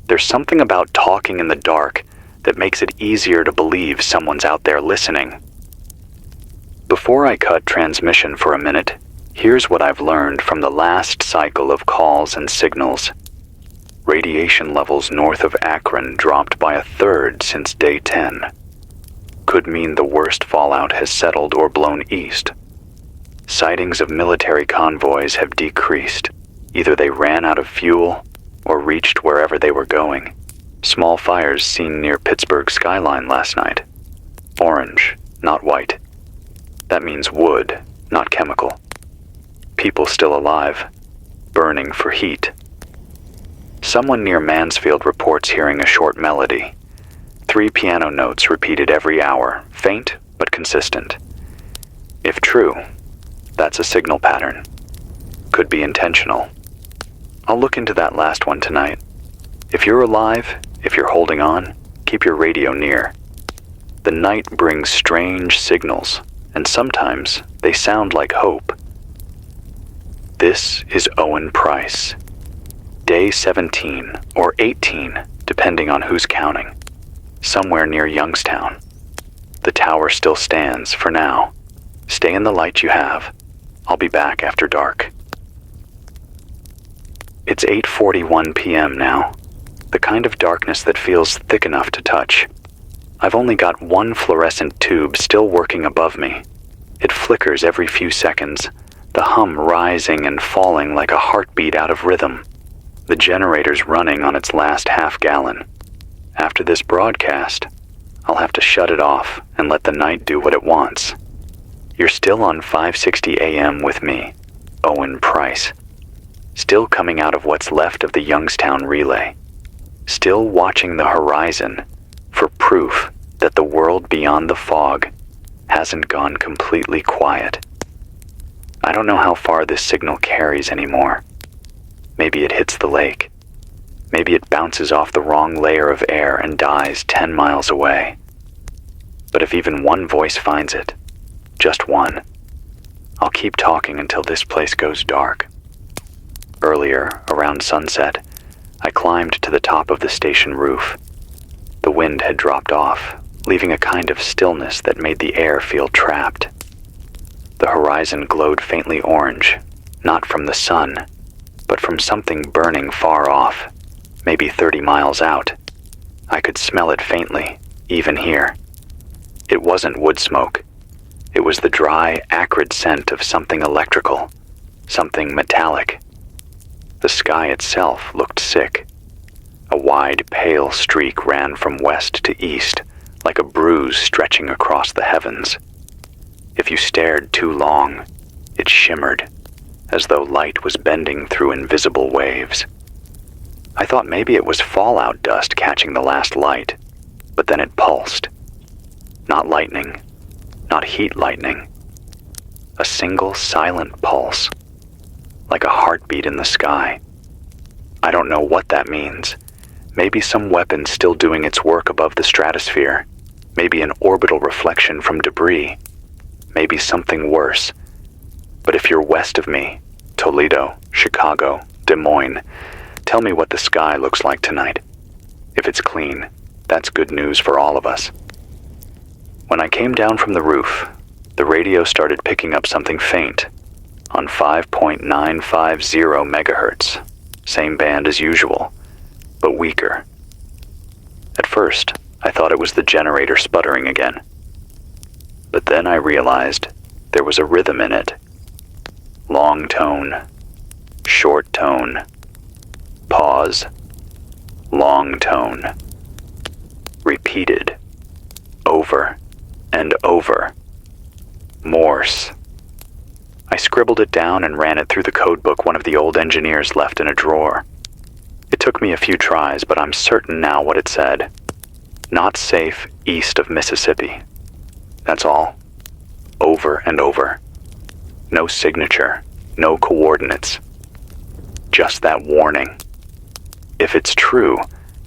There's something about talking in the dark that makes it easier to believe someone's out there listening. Before I cut transmission for a minute, here's what I've learned from the last cycle of calls and signals. Radiation levels north of Akron dropped by a third since day 10. Could mean the worst fallout has settled or blown east. Sightings of military convoys have decreased. Either they ran out of fuel or reached wherever they were going. Small fires seen near Pittsburgh skyline last night. Orange, not white. That means wood, not chemical. People still alive, burning for heat. Someone near Mansfield reports hearing a short melody. 3 piano notes repeated every hour, faint but consistent. If true, that's a signal pattern. Could be intentional. I'll look into that last one tonight. If you're alive, if you're holding on, keep your radio near. The night brings strange signals, and sometimes they sound like hope. This is Owen Price. Day 17 or 18, depending on who's counting. Somewhere near Youngstown. The tower still stands for now. Stay in the light you have. I'll be back after dark. It's 8:41 p.m. now. The kind of darkness that feels thick enough to touch. I've only got one fluorescent tube still working above me. It flickers every few seconds, the hum rising and falling like a heartbeat out of rhythm. The generator's running on its last half-gallon. After this broadcast, I'll have to shut it off and let the night do what it wants. You're still on 560 AM with me, Owen Price. Still coming out of what's left of the Youngstown relay. Still watching the horizon for proof that the world beyond the fog hasn't gone completely quiet. I don't know how far this signal carries anymore. Maybe it hits the lake. Maybe it bounces off the wrong layer of air and dies 10 miles away. But if even one voice finds it, just one, I'll keep talking until this place goes dark. Earlier, around sunset, I climbed to the top of the station roof. The wind had dropped off, leaving a kind of stillness that made the air feel trapped. The horizon glowed faintly orange, not from the sun, but from something burning far off, maybe 30 miles out. I could smell it faintly, even here. It wasn't wood smoke. It was the dry, acrid scent of something electrical, something metallic. The sky itself looked sick. A wide, pale streak ran from west to east, like a bruise stretching across the heavens. If you stared too long, it shimmered, as though light was bending through invisible waves. I thought maybe it was fallout dust catching the last light, but then it pulsed. Not lightning, not heat lightning. A single silent pulse, like a heartbeat in the sky. I don't know what that means. Maybe some weapon still doing its work above the stratosphere. Maybe an orbital reflection from debris. Maybe something worse. But if you're west of me, Toledo, Chicago, Des Moines, tell me what the sky looks like tonight. If it's clean, that's good news for all of us. When I came down from the roof, the radio started picking up something faint on 5.950 megahertz, same band as usual, but weaker. At first, I thought it was the generator sputtering again. But then I realized there was a rhythm in it. Long tone, short tone, pause, long tone. Repeated, over and over. Morse. I scribbled it down and ran it through the codebook one of the old engineers left in a drawer. It took me a few tries, but I'm certain now what it said. Not safe east of Mississippi. That's all. Over and over. No signature, no coordinates. Just that warning. If it's true,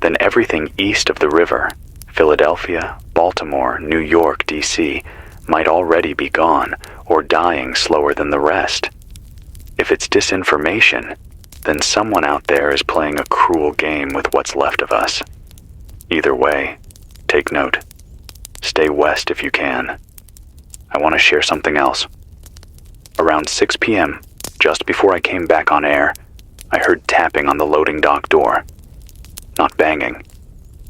then everything east of the river, Philadelphia, Baltimore, New York, D.C., might already be gone or dying slower than the rest. If it's disinformation, then someone out there is playing a cruel game with what's left of us. Either way, take note. Stay west if you can. I want to share something else. Around 6 p.m., just before I came back on air, I heard tapping on the loading dock door. Not banging.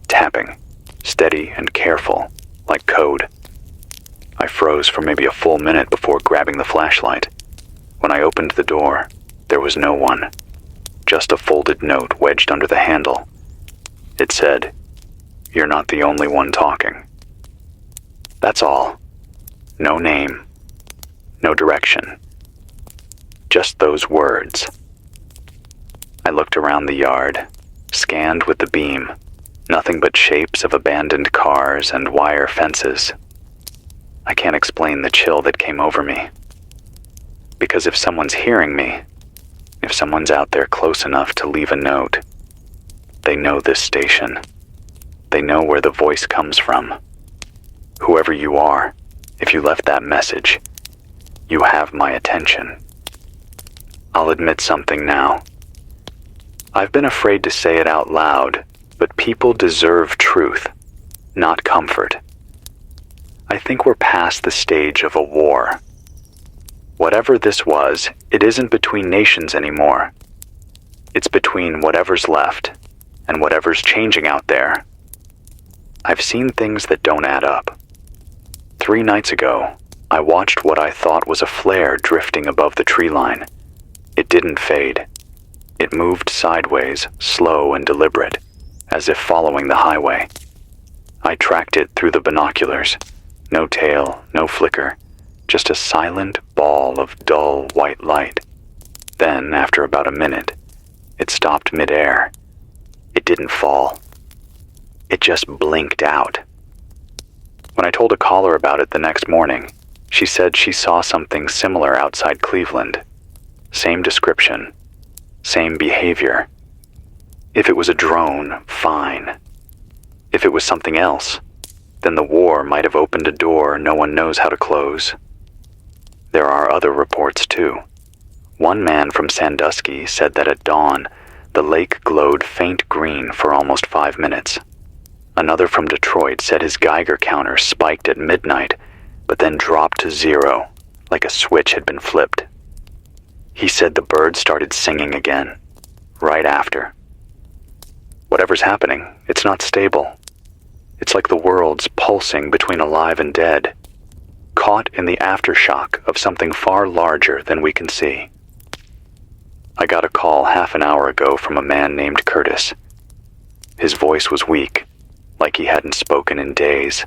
Tapping. Steady and careful, like code. I froze for maybe a full minute before grabbing the flashlight. When I opened the door, there was no one. Just a folded note wedged under the handle. It said, "You're not the only one talking." That's all. No name. No direction. Just those words. I looked around the yard, scanned with the beam. Nothing but shapes of abandoned cars and wire fences. I can't explain the chill that came over me. Because if someone's hearing me, if someone's out there close enough to leave a note, they know this station. They know where the voice comes from. Whoever you are, if you left that message, you have my attention. I'll admit something now. I've been afraid to say it out loud, but people deserve truth, not comfort. I think we're past the stage of a war. Whatever this was, it isn't between nations anymore. It's between whatever's left and whatever's changing out there. I've seen things that don't add up. 3 nights ago, I watched what I thought was a flare drifting above the tree line. It didn't fade. It moved sideways, slow and deliberate, as if following the highway. I tracked it through the binoculars. No tail, no flicker, just a silent ball of dull white light. Then, after about a minute, it stopped midair. It didn't fall. It just blinked out. When I told a caller about it the next morning, she said she saw something similar outside Cleveland. Same description, same behavior. If it was a drone, fine. If it was something else, then the war might have opened a door no one knows how to close. There are other reports too. One man from Sandusky said that at dawn, the lake glowed faint green for almost 5 minutes. Another from Detroit said his Geiger counter spiked at midnight, but then dropped to 0, like a switch had been flipped. He said the birds started singing again, right after. Whatever's happening, it's not stable. It's like the world's pulsing between alive and dead, caught in the aftershock of something far larger than we can see. I got a call half an hour ago from a man named Curtis. His voice was weak, like he hadn't spoken in days.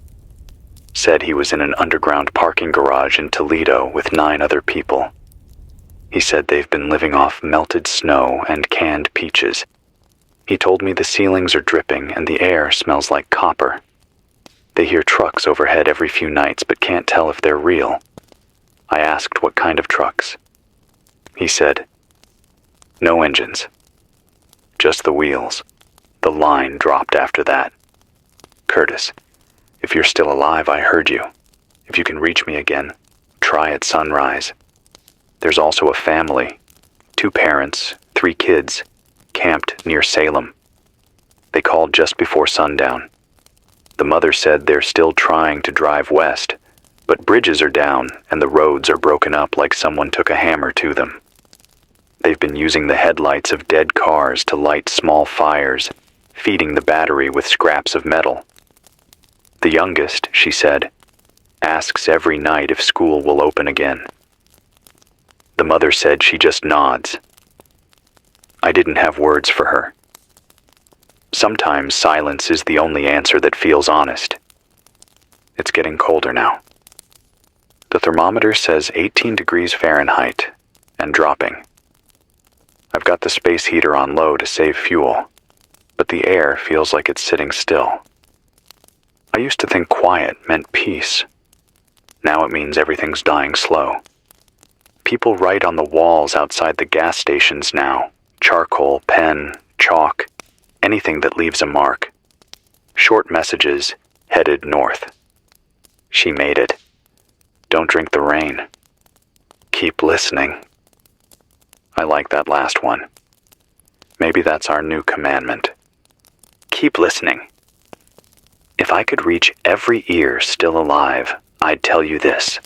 said he was in an underground parking garage in Toledo with 9 other people. He said they've been living off melted snow and canned peaches. He told me the ceilings are dripping and the air smells like copper. They hear trucks overhead every few nights but can't tell if they're real. I asked what kind of trucks. He said, "No engines. Just the wheels." The line dropped after that. "Curtis, if you're still alive, I heard you. If you can reach me again, try at sunrise. There's also a family, 2 parents, 3 kids, camped near Salem. They called just before sundown. The mother said they're still trying to drive west, but bridges are down and the roads are broken up like someone took a hammer to them. They've been using the headlights of dead cars to light small fires, feeding the battery with scraps of metal. The youngest, she said, asks every night if school will open again. The mother said she just nods. I didn't have words for her. Sometimes silence is the only answer that feels honest. It's getting colder now. The thermometer says 18 degrees Fahrenheit and dropping. I've got the space heater on low to save fuel, but the air feels like it's sitting still. I used to think quiet meant peace. Now it means everything's dying slow. People write on the walls outside the gas stations now, charcoal, pen, chalk, anything that leaves a mark. Short messages headed north. She made it. Don't drink the rain. Keep listening. I like that last one. Maybe that's our new commandment. Keep listening. If I could reach every ear still alive, I'd tell you this.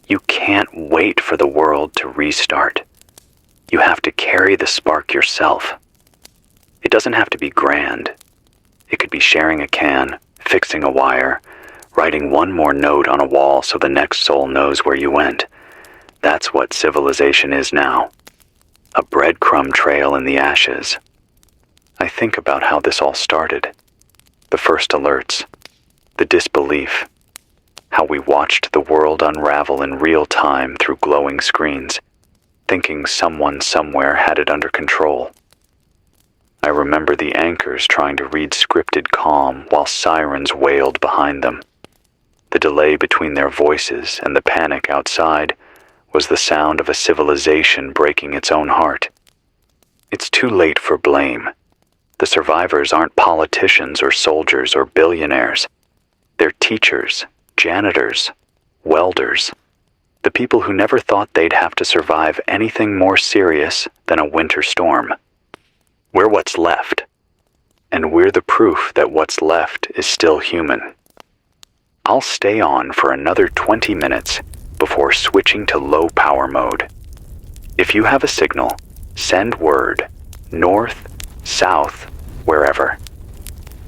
You can't wait for the world to restart. You have to carry the spark yourself. It doesn't have to be grand. It could be sharing a can, fixing a wire, writing one more note on a wall so the next soul knows where you went. That's what civilization is now. A breadcrumb trail in the ashes. I think about how this all started. The first alerts. The disbelief. How we watched the world unravel in real time through glowing screens, thinking someone somewhere had it under control. I remember the anchors trying to read scripted calm while sirens wailed behind them. The delay between their voices and the panic outside was the sound of a civilization breaking its own heart. It's too late for blame. The survivors aren't politicians or soldiers or billionaires. They're teachers, janitors, welders, the people who never thought they'd have to survive anything more serious than a winter storm. We're what's left, and we're the proof that what's left is still human. I'll stay on for another 20 minutes before switching to low power mode. If you have a signal, send word, north, south, wherever.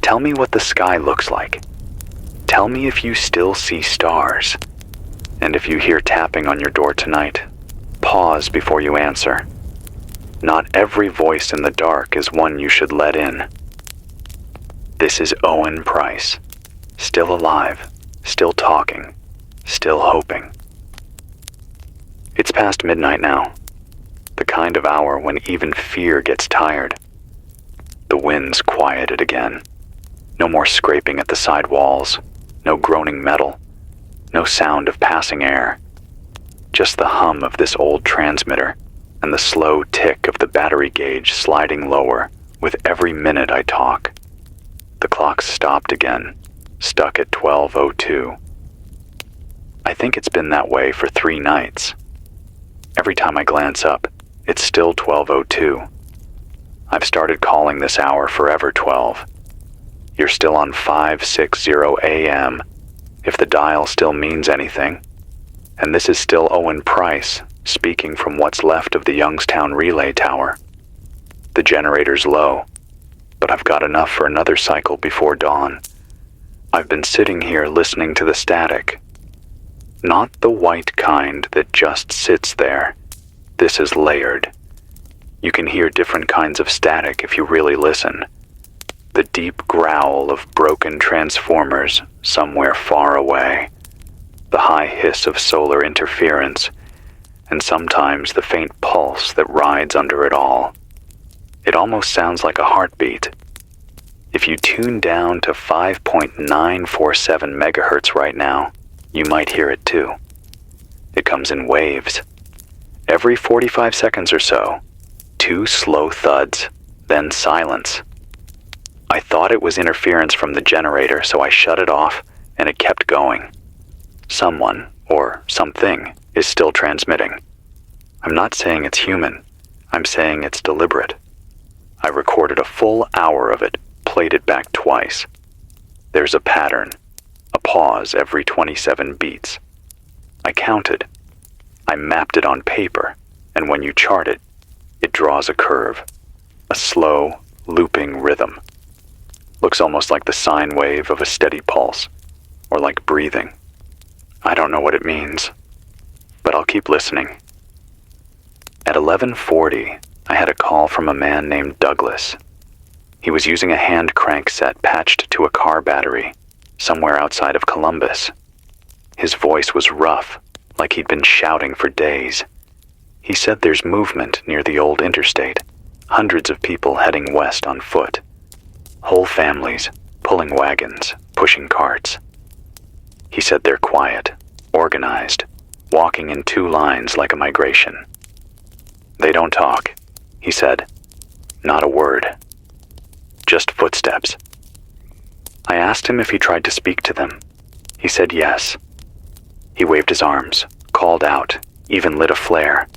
Tell me what the sky looks like. Tell me if you still see stars. And if you hear tapping on your door tonight, pause before you answer. Not every voice in the dark is one you should let in. This is Owen Price, still alive, still talking, still hoping. It's past midnight now, the kind of hour when even fear gets tired. The wind's quieted again. No more scraping at the side walls, no groaning metal, no sound of passing air. Just the hum of this old transmitter and the slow tick of the battery gauge sliding lower with every minute I talk. The clock stopped again, stuck at 12:02. I think it's been that way for 3 nights. Every time I glance up, it's still 12:02. I've started calling this hour Forever 12. You're still on 560 AM, if the dial still means anything. And this is still Owen Price, speaking from what's left of the Youngstown relay tower. The generator's low, but I've got enough for another cycle before dawn. I've been sitting here listening to the static. Not the white kind that just sits there. This is layered. You can hear different kinds of static if you really listen. the deep growl of broken transformers somewhere far away, the high hiss of solar interference, and sometimes the faint pulse that rides under it all. It almost sounds like a heartbeat. If you tune down to 5.947 megahertz right now, you might hear it too. It comes in waves. Every 45 seconds or so, 2 slow thuds, then silence. I thought it was interference from the generator, so I shut it off, and it kept going. Someone, or something, is still transmitting. I'm not saying it's human. I'm saying it's deliberate. I recorded a full hour of it, played it back twice. There's a pattern, a pause every 27 beats. I counted. I mapped it on paper, and when you chart it, it draws a curve, a slow, looping rhythm. Looks almost like the sine wave of a steady pulse, or like breathing. I don't know what it means, but I'll keep listening. At 11:40, I had a call from a man named Douglas. He was using a hand crank set patched to a car battery, somewhere outside of Columbus. His voice was rough, like he'd been shouting for days. He said there's movement near the old interstate, hundreds of people heading west on foot. Whole families, pulling wagons, pushing carts. He said they're quiet, organized, walking in 2 lines like a migration. They don't talk, he said. Not a word. Just footsteps. I asked him if he tried to speak to them. He said yes. He waved his arms, called out, even lit a flare.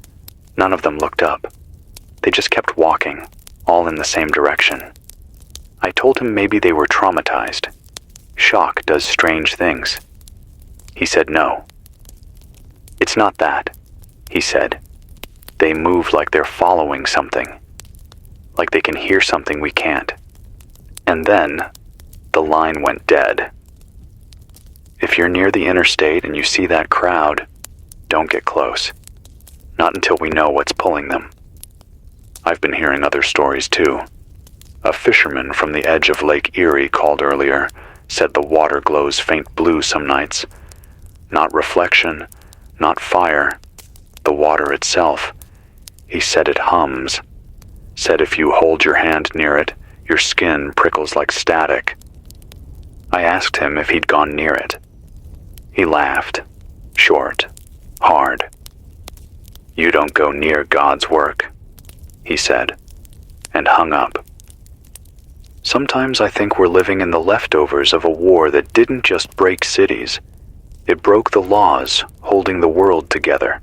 None of them looked up. They just kept walking, all in the same direction. I told him maybe they were traumatized. Shock does strange things. He said no. It's not that, he said. They move like they're following something. Like they can hear something we can't. And then, the line went dead. If you're near the interstate and you see that crowd, don't get close. Not until we know what's pulling them. I've been hearing other stories too. A fisherman from the edge of Lake Erie called earlier, said the water glows faint blue some nights. Not reflection, not fire, the water itself. He said it hums. Said if you hold your hand near it, your skin prickles like static. I asked him if he'd gone near it. He laughed, short, hard. You don't go near God's work, he said, and hung up. Sometimes I think we're living in the leftovers of a war that didn't just break cities. It broke the laws holding the world together.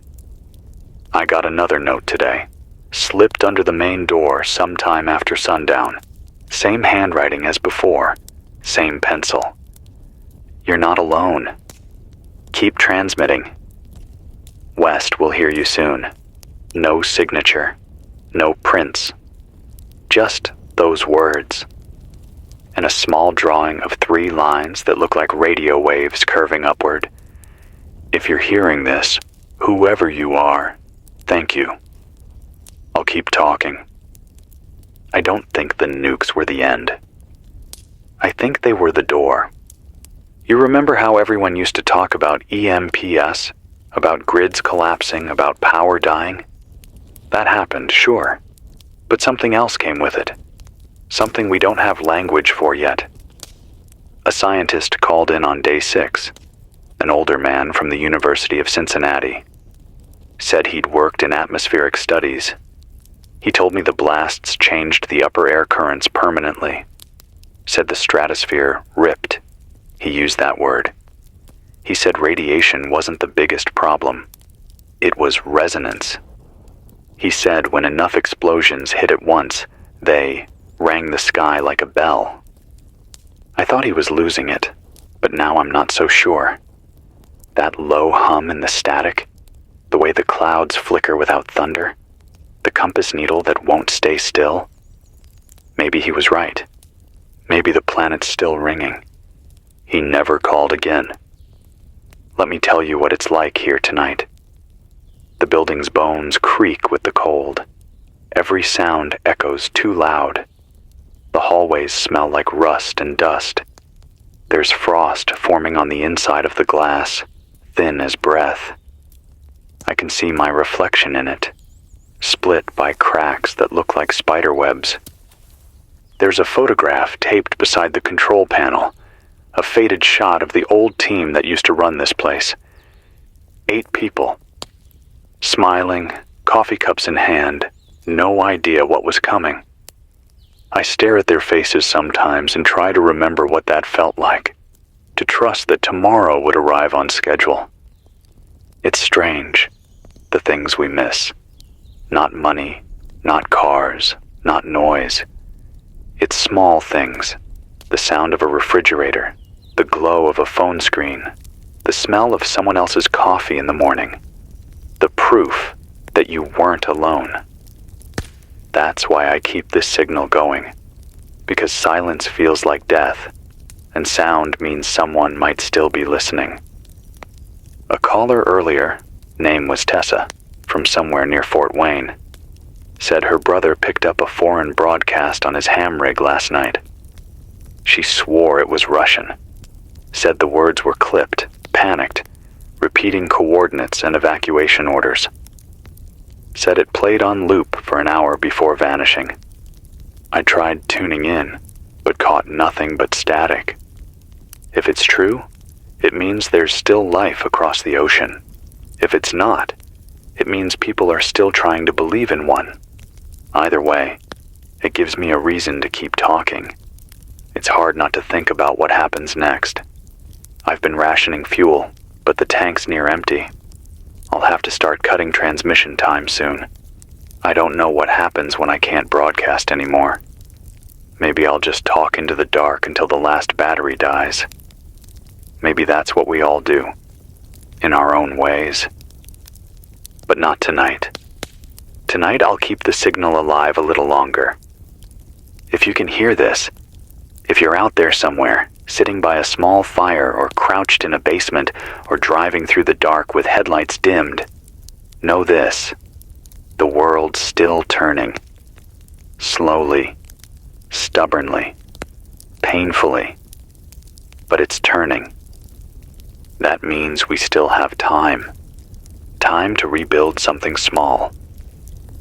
I got another note today. Slipped under the main door sometime after sundown. Same handwriting as before. Same pencil. You're not alone. Keep transmitting. West will hear you soon. No signature. No prints. Just those words. And a small drawing of 3 lines that look like radio waves curving upward. If you're hearing this, whoever you are, thank you. I'll keep talking. I don't think the nukes were the end. I think they were the door. You remember how everyone used to talk about EMPS, about grids collapsing, about power dying? That happened, sure. But something else came with it. Something we don't have language for yet. A scientist called in on day 6, an older man from the University of Cincinnati. Said he'd worked in atmospheric studies. He told me the blasts changed the upper air currents permanently. Said the stratosphere ripped. He used that word. He said radiation wasn't the biggest problem. It was resonance. He said when enough explosions hit at once, they rang the sky like a bell. I thought he was losing it, but now I'm not so sure. That low hum in the static, the way the clouds flicker without thunder, the compass needle that won't stay still. Maybe he was right. Maybe the planet's still ringing. He never called again. Let me tell you what it's like here tonight. The building's bones creak with the cold. Every sound echoes too loud. The hallways smell like rust and dust. There's frost forming on the inside of the glass, thin as breath. I can see my reflection in it, split by cracks that look like spider webs. There's a photograph taped beside the control panel, a faded shot of the old team that used to run this place. 8 people. Smiling, coffee cups in hand, no idea what was coming. I stare at their faces sometimes and try to remember what that felt like, to trust that tomorrow would arrive on schedule. It's strange, the things we miss. Not money, not cars, not noise. It's small things, the sound of a refrigerator, the glow of a phone screen, the smell of someone else's coffee in the morning, the proof that you weren't alone. That's why I keep this signal going, because silence feels like death, and sound means someone might still be listening. A caller earlier, name was Tessa, from somewhere near Fort Wayne, said her brother picked up a foreign broadcast on his ham rig last night. She swore it was Russian, said the words were clipped, panicked, repeating coordinates and evacuation orders. Said it played on loop for an hour before vanishing. I tried tuning in, but caught nothing but static. If it's true, it means there's still life across the ocean. If it's not, it means people are still trying to believe in one. Either way, it gives me a reason to keep talking. It's hard not to think about what happens next. I've been rationing fuel, but the tank's near empty. I'll have to start cutting transmission time soon. I don't know what happens when I can't broadcast anymore. Maybe I'll just talk into the dark until the last battery dies. Maybe that's what we all do, in our own ways. But not tonight. Tonight I'll keep the signal alive a little longer. If you can hear this, if you're out there somewhere, sitting by a small fire or crouched in a basement or driving through the dark with headlights dimmed, know this: the world's still turning. Slowly, stubbornly, painfully, but it's turning. That means we still have time. Time to rebuild something small.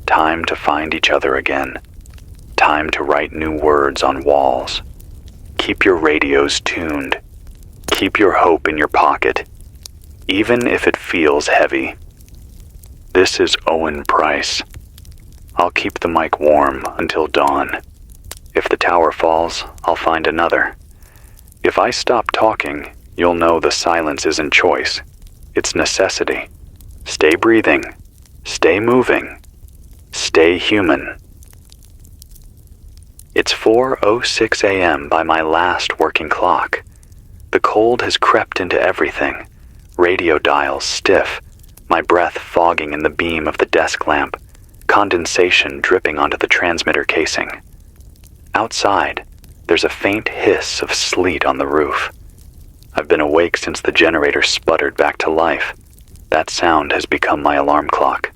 Time to find each other again. Time to write new words on walls. Keep your radios tuned. Keep your hope in your pocket, even if it feels heavy. This is Owen Price. I'll keep the mic warm until dawn. If the tower falls, I'll find another. If I stop talking, you'll know the silence isn't choice. It's necessity. Stay breathing. Stay moving. Stay human. It's 4:06 a.m. by my last working clock. The cold has crept into everything. Radio dials stiff, my breath fogging in the beam of the desk lamp, condensation dripping onto the transmitter casing. Outside, there's a faint hiss of sleet on the roof. I've been awake since the generator sputtered back to life. That sound has become my alarm clock.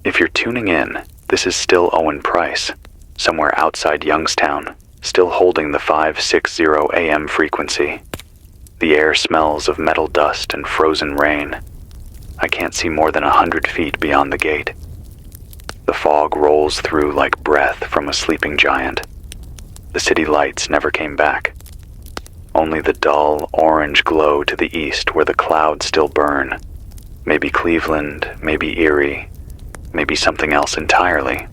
If you're tuning in, this is still Owen Price, somewhere outside Youngstown, still holding the 560 AM frequency. The air smells of metal dust and frozen rain. I can't see more than 100 feet beyond the gate. The fog rolls through like breath from a sleeping giant. The city lights never came back. Only the dull orange glow to the east where the clouds still burn. Maybe Cleveland, maybe Erie, maybe something else entirely.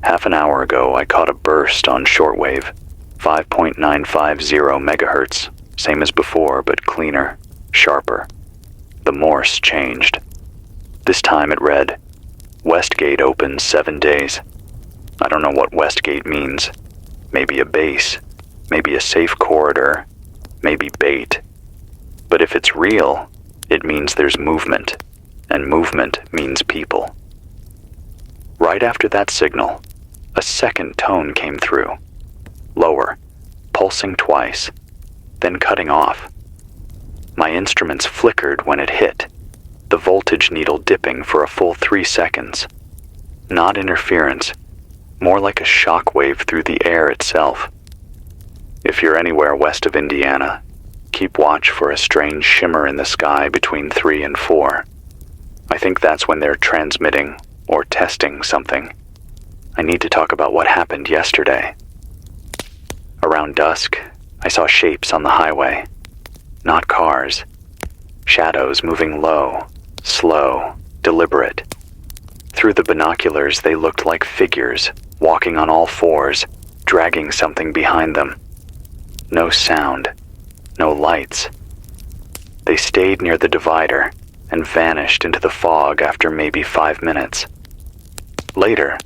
Half an hour ago, I caught a burst on shortwave, 5.950 megahertz, same as before, but cleaner, sharper. The Morse changed. This time it read, Westgate opens 7 days. I don't know what Westgate means. Maybe a base, maybe a safe corridor, maybe bait. But if it's real, it means there's movement, and movement means people. Right after that signal, a second tone came through. Lower, pulsing twice, then cutting off. My instruments flickered when it hit, the voltage needle dipping for a full 3 seconds. Not interference, more like a shock wave through the air itself. If you're anywhere west of Indiana, keep watch for a strange shimmer in the sky between 3 and 4. I think that's when they're transmitting or testing something. I need to talk about what happened yesterday. Around dusk, I saw shapes on the highway. Not cars. Shadows moving low, slow, deliberate. Through the binoculars, they looked like figures, walking on all fours, dragging something behind them. No sound, no lights. They stayed near the divider and vanished into the fog after maybe 5 minutes. Later,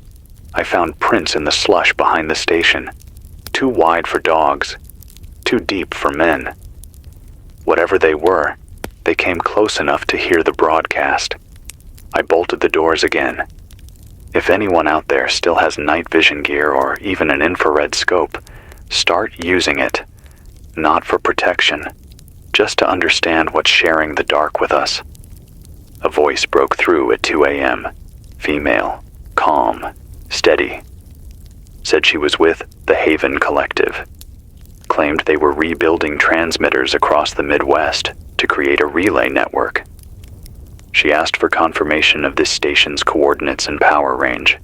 I found prints in the slush behind the station, too wide for dogs, too deep for men. Whatever they were, they came close enough to hear the broadcast. I bolted the doors again. If anyone out there still has night vision gear or even an infrared scope, start using it. Not for protection, just to understand what's sharing the dark with us. A voice broke through at 2 a.m. Female, calm, steady. Said she was with the Haven Collective. Claimed they were rebuilding transmitters across the Midwest to create a relay network. She asked for confirmation of this station's coordinates and power range.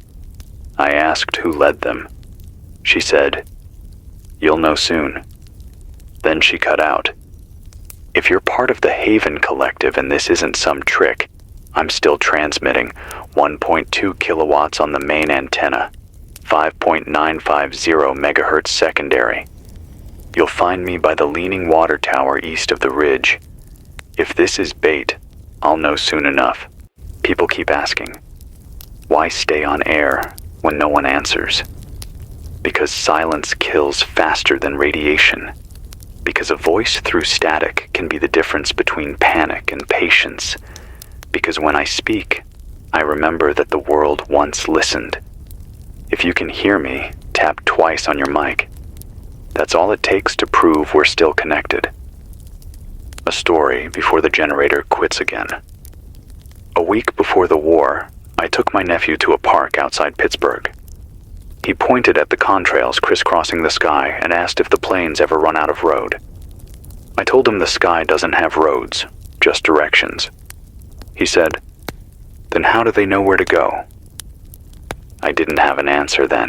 I asked who led them. She said, "You'll know soon." Then she cut out. If you're part of the Haven Collective and this isn't some trick, I'm still transmitting 1.2 kilowatts on the main antenna, 5.950 megahertz secondary. You'll find me by the leaning water tower east of the ridge. If this is bait, I'll know soon enough. People keep asking, why stay on air when no one answers? Because silence kills faster than radiation. Because a voice through static can be the difference between panic and patience. Because when I speak, I remember that the world once listened. If you can hear me, tap twice on your mic. That's all it takes to prove we're still connected. A story before the generator quits again. A week before the war, I took my nephew to a park outside Pittsburgh. He pointed at the contrails crisscrossing the sky and asked if the planes ever run out of road. I told him the sky doesn't have roads, just directions. He said, "Then how do they know where to go?" I didn't have an answer then.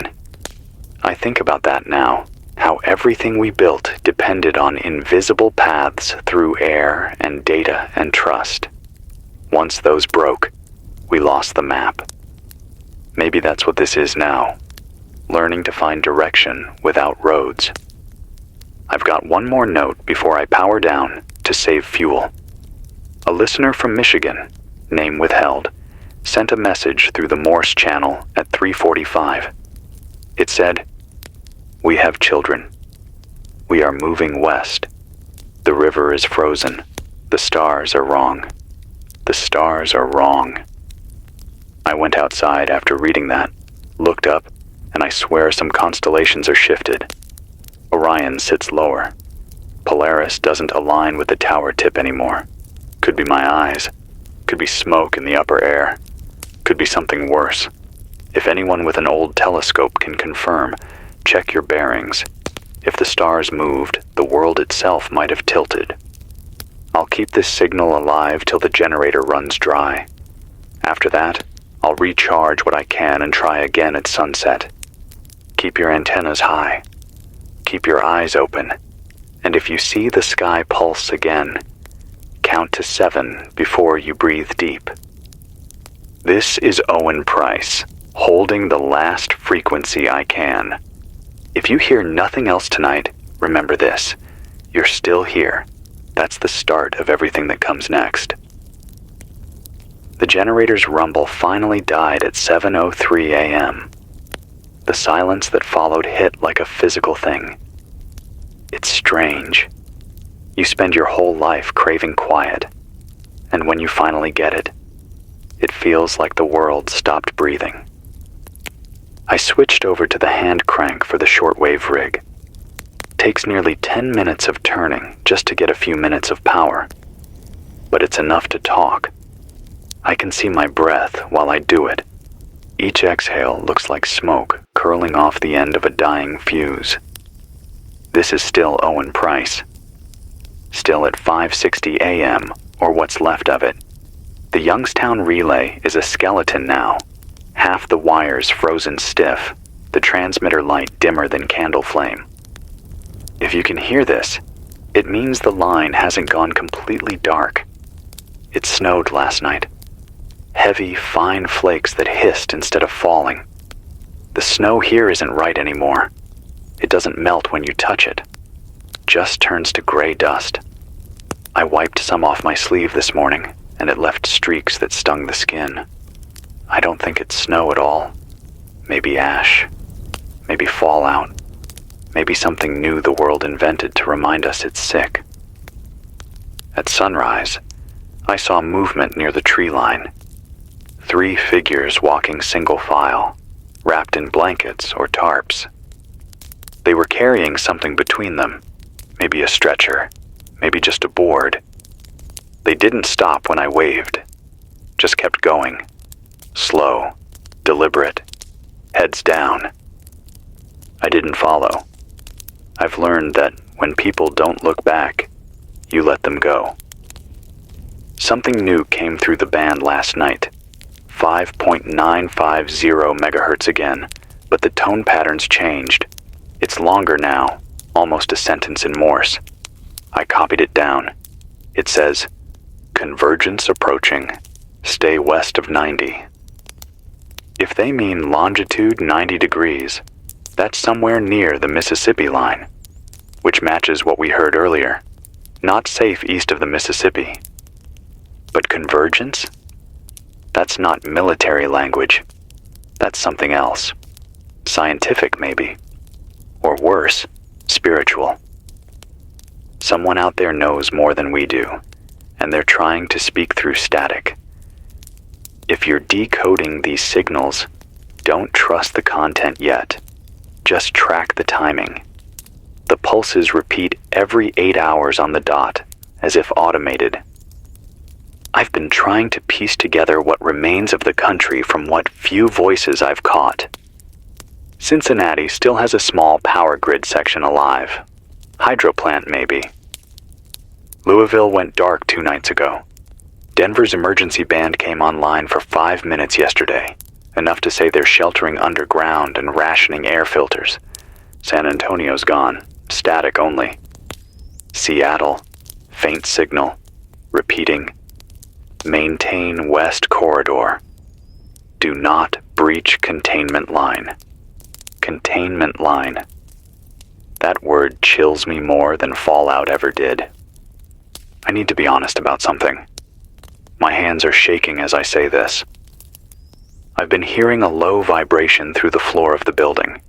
I think about that now, how everything we built depended on invisible paths through air and data and trust. Once those broke, we lost the map. Maybe that's what this is now. Learning to find direction without roads. I've got one more note before I power down to save fuel. A listener from Michigan, name withheld, sent a message through the Morse channel at 3:45. It said, "We have children. We are moving west. The river is frozen. The stars are wrong. The stars are wrong." I went outside after reading that, looked up, and I swear some constellations are shifted. Orion sits lower. Polaris doesn't align with the tower tip anymore. Could be my eyes. Could be smoke in the upper air. Could be something worse. If anyone with an old telescope can confirm, check your bearings. If the stars moved, the world itself might have tilted. I'll keep this signal alive till the generator runs dry. After that, I'll recharge what I can and try again at sunset. Keep your antennas high. Keep your eyes open. And if you see the sky pulse again, count to 7 before you breathe deep. This is Owen Price, holding the last frequency I can. If you hear nothing else tonight, remember this. You're still here. That's the start of everything that comes next. The generator's rumble finally died at 7:03 a.m. The silence that followed hit like a physical thing. It's strange. You spend your whole life craving quiet, and when you finally get it, it feels like the world stopped breathing. I switched over to the hand crank for the shortwave rig. Takes nearly 10 minutes of turning just to get a few minutes of power, but it's enough to talk. I can see my breath while I do it, Each exhale looks like smoke curling off the end of a dying fuse. This is still Owen Price. Still at 5:60 a.m., or what's left of it. The Youngstown relay is a skeleton now, half the wires frozen stiff, the transmitter light dimmer than candle flame. If you can hear this, it means the line hasn't gone completely dark. It snowed last night. Heavy, fine flakes that hissed instead of falling. The snow here isn't right anymore. It doesn't melt when you touch it. Just turns to gray dust. I wiped some off my sleeve this morning, and it left streaks that stung the skin. I don't think it's snow at all. Maybe ash. Maybe fallout. Maybe something new the world invented to remind us it's sick. At sunrise, I saw movement near the tree line. 3 figures walking single file, wrapped in blankets or tarps. They were carrying something between them, maybe a stretcher, maybe just a board. They didn't stop when I waved, just kept going, slow, deliberate, heads down. I didn't follow. I've learned that when people don't look back, you let them go. Something new came through the band last night. 5.950 megahertz again, but the tone patterns changed. It's longer now, almost a sentence in Morse. I copied it down. It says, "Convergence approaching. Stay west of 90. If they mean longitude 90 degrees, that's somewhere near the Mississippi line, which matches what we heard earlier. Not safe east of the Mississippi. But convergence? That's not military language. That's something else. Scientific, maybe. Or worse, spiritual. Someone out there knows more than we do, and they're trying to speak through static. If you're decoding these signals, don't trust the content yet. Just track the timing. The pulses repeat every 8 hours on the dot, as if automated. I've been trying to piece together what remains of the country from what few voices I've caught. Cincinnati still has a small power grid section alive. Hydro plant, maybe. Louisville went dark 2 nights ago. Denver's emergency band came online for 5 minutes yesterday, enough to say they're sheltering underground and rationing air filters. San Antonio's gone, static only. Seattle, faint signal, repeating. Maintain west corridor. Do not breach containment line. Containment line. That word chills me more than fallout ever did. I need to be honest about something. My hands are shaking as I say this. I've been hearing a low vibration through the floor of the building.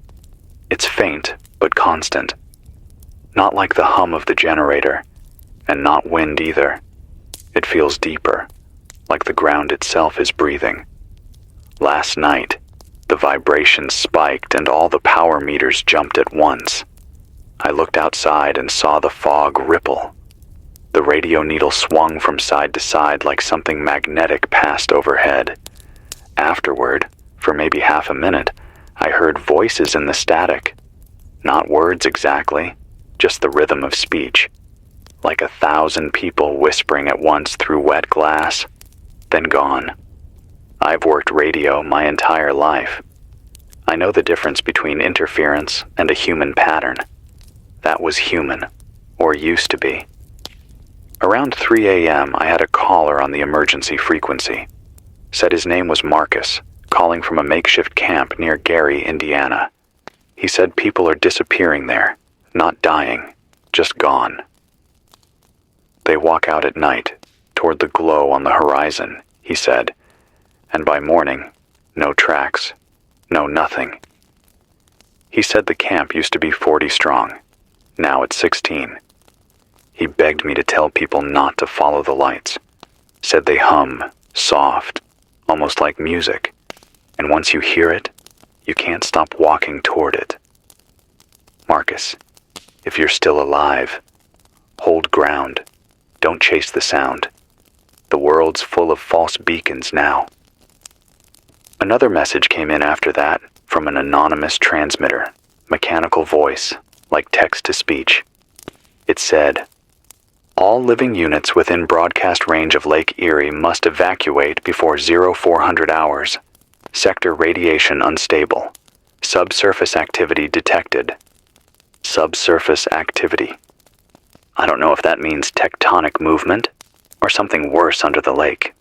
It's faint, but constant. Not like the hum of the generator, and not wind either. It feels deeper, like the ground itself is breathing. Last night, the vibration spiked and all the power meters jumped at once. I looked outside and saw the fog ripple. The radio needle swung from side to side like something magnetic passed overhead. Afterward, for maybe half a minute, I heard voices in the static. Not words exactly, just the rhythm of speech. Like 1,000 people whispering at once through wet glass, then gone. I've worked radio my entire life. I know the difference between interference and a human pattern. That was human, or used to be. Around 3 a.m., I had a caller on the emergency frequency. Said his name was Marcus, calling from a makeshift camp near Gary, Indiana. He said people are disappearing there, not dying, just gone. They walk out at night, toward the glow on the horizon, he said, and by morning, no tracks, no nothing. He said the camp used to be 40 strong, now it's 16. He begged me to tell people not to follow the lights, said they hum, soft, almost like music, and once you hear it, you can't stop walking toward it. Marcus, if you're still alive, hold ground. Don't chase the sound. The world's full of false beacons now. Another message came in after that from an anonymous transmitter, mechanical voice, like text-to-speech. It said, "All living units within broadcast range of Lake Erie must evacuate before 0400 hours. Sector radiation unstable. Subsurface activity detected." Subsurface activity. I don't know if that means tectonic movement or something worse under the lake.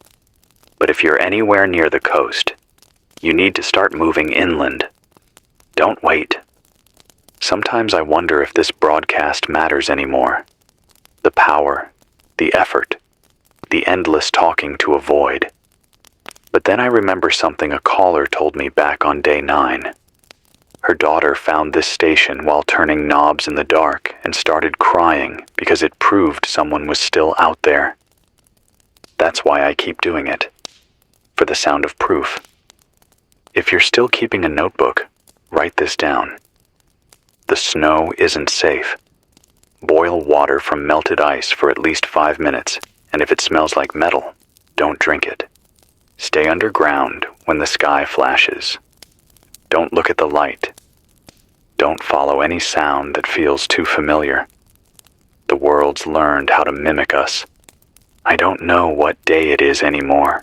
But if you're anywhere near the coast, you need to start moving inland. Don't wait. Sometimes I wonder if this broadcast matters anymore. The power, the effort, the endless talking to avoid. But then I remember something a caller told me back on day 9. Her daughter found this station while turning knobs in the dark and started crying because it proved someone was still out there. That's why I keep doing it, for the sound of proof. If you're still keeping a notebook, write this down. The snow isn't safe. Boil water from melted ice for at least 5 minutes, and if it smells like metal, don't drink it. Stay underground when the sky flashes. Don't look at the light. Don't follow any sound that feels too familiar. The world's learned how to mimic us. I don't know what day it is anymore.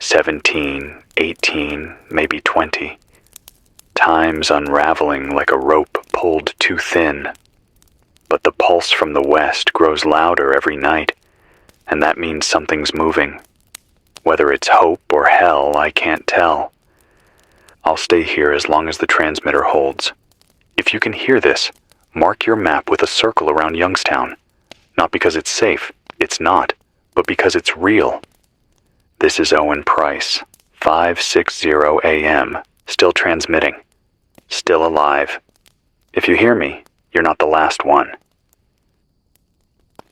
17, 18, maybe 20. Time's unraveling like a rope pulled too thin. But the pulse from the west grows louder every night, and that means something's moving. Whether it's hope or hell, I can't tell. I'll stay here as long as the transmitter holds. If you can hear this, mark your map with a circle around Youngstown. Not because it's safe, it's not, but because it's real. This is Owen Price, 560 AM, still transmitting, still alive. If you hear me, you're not the last one.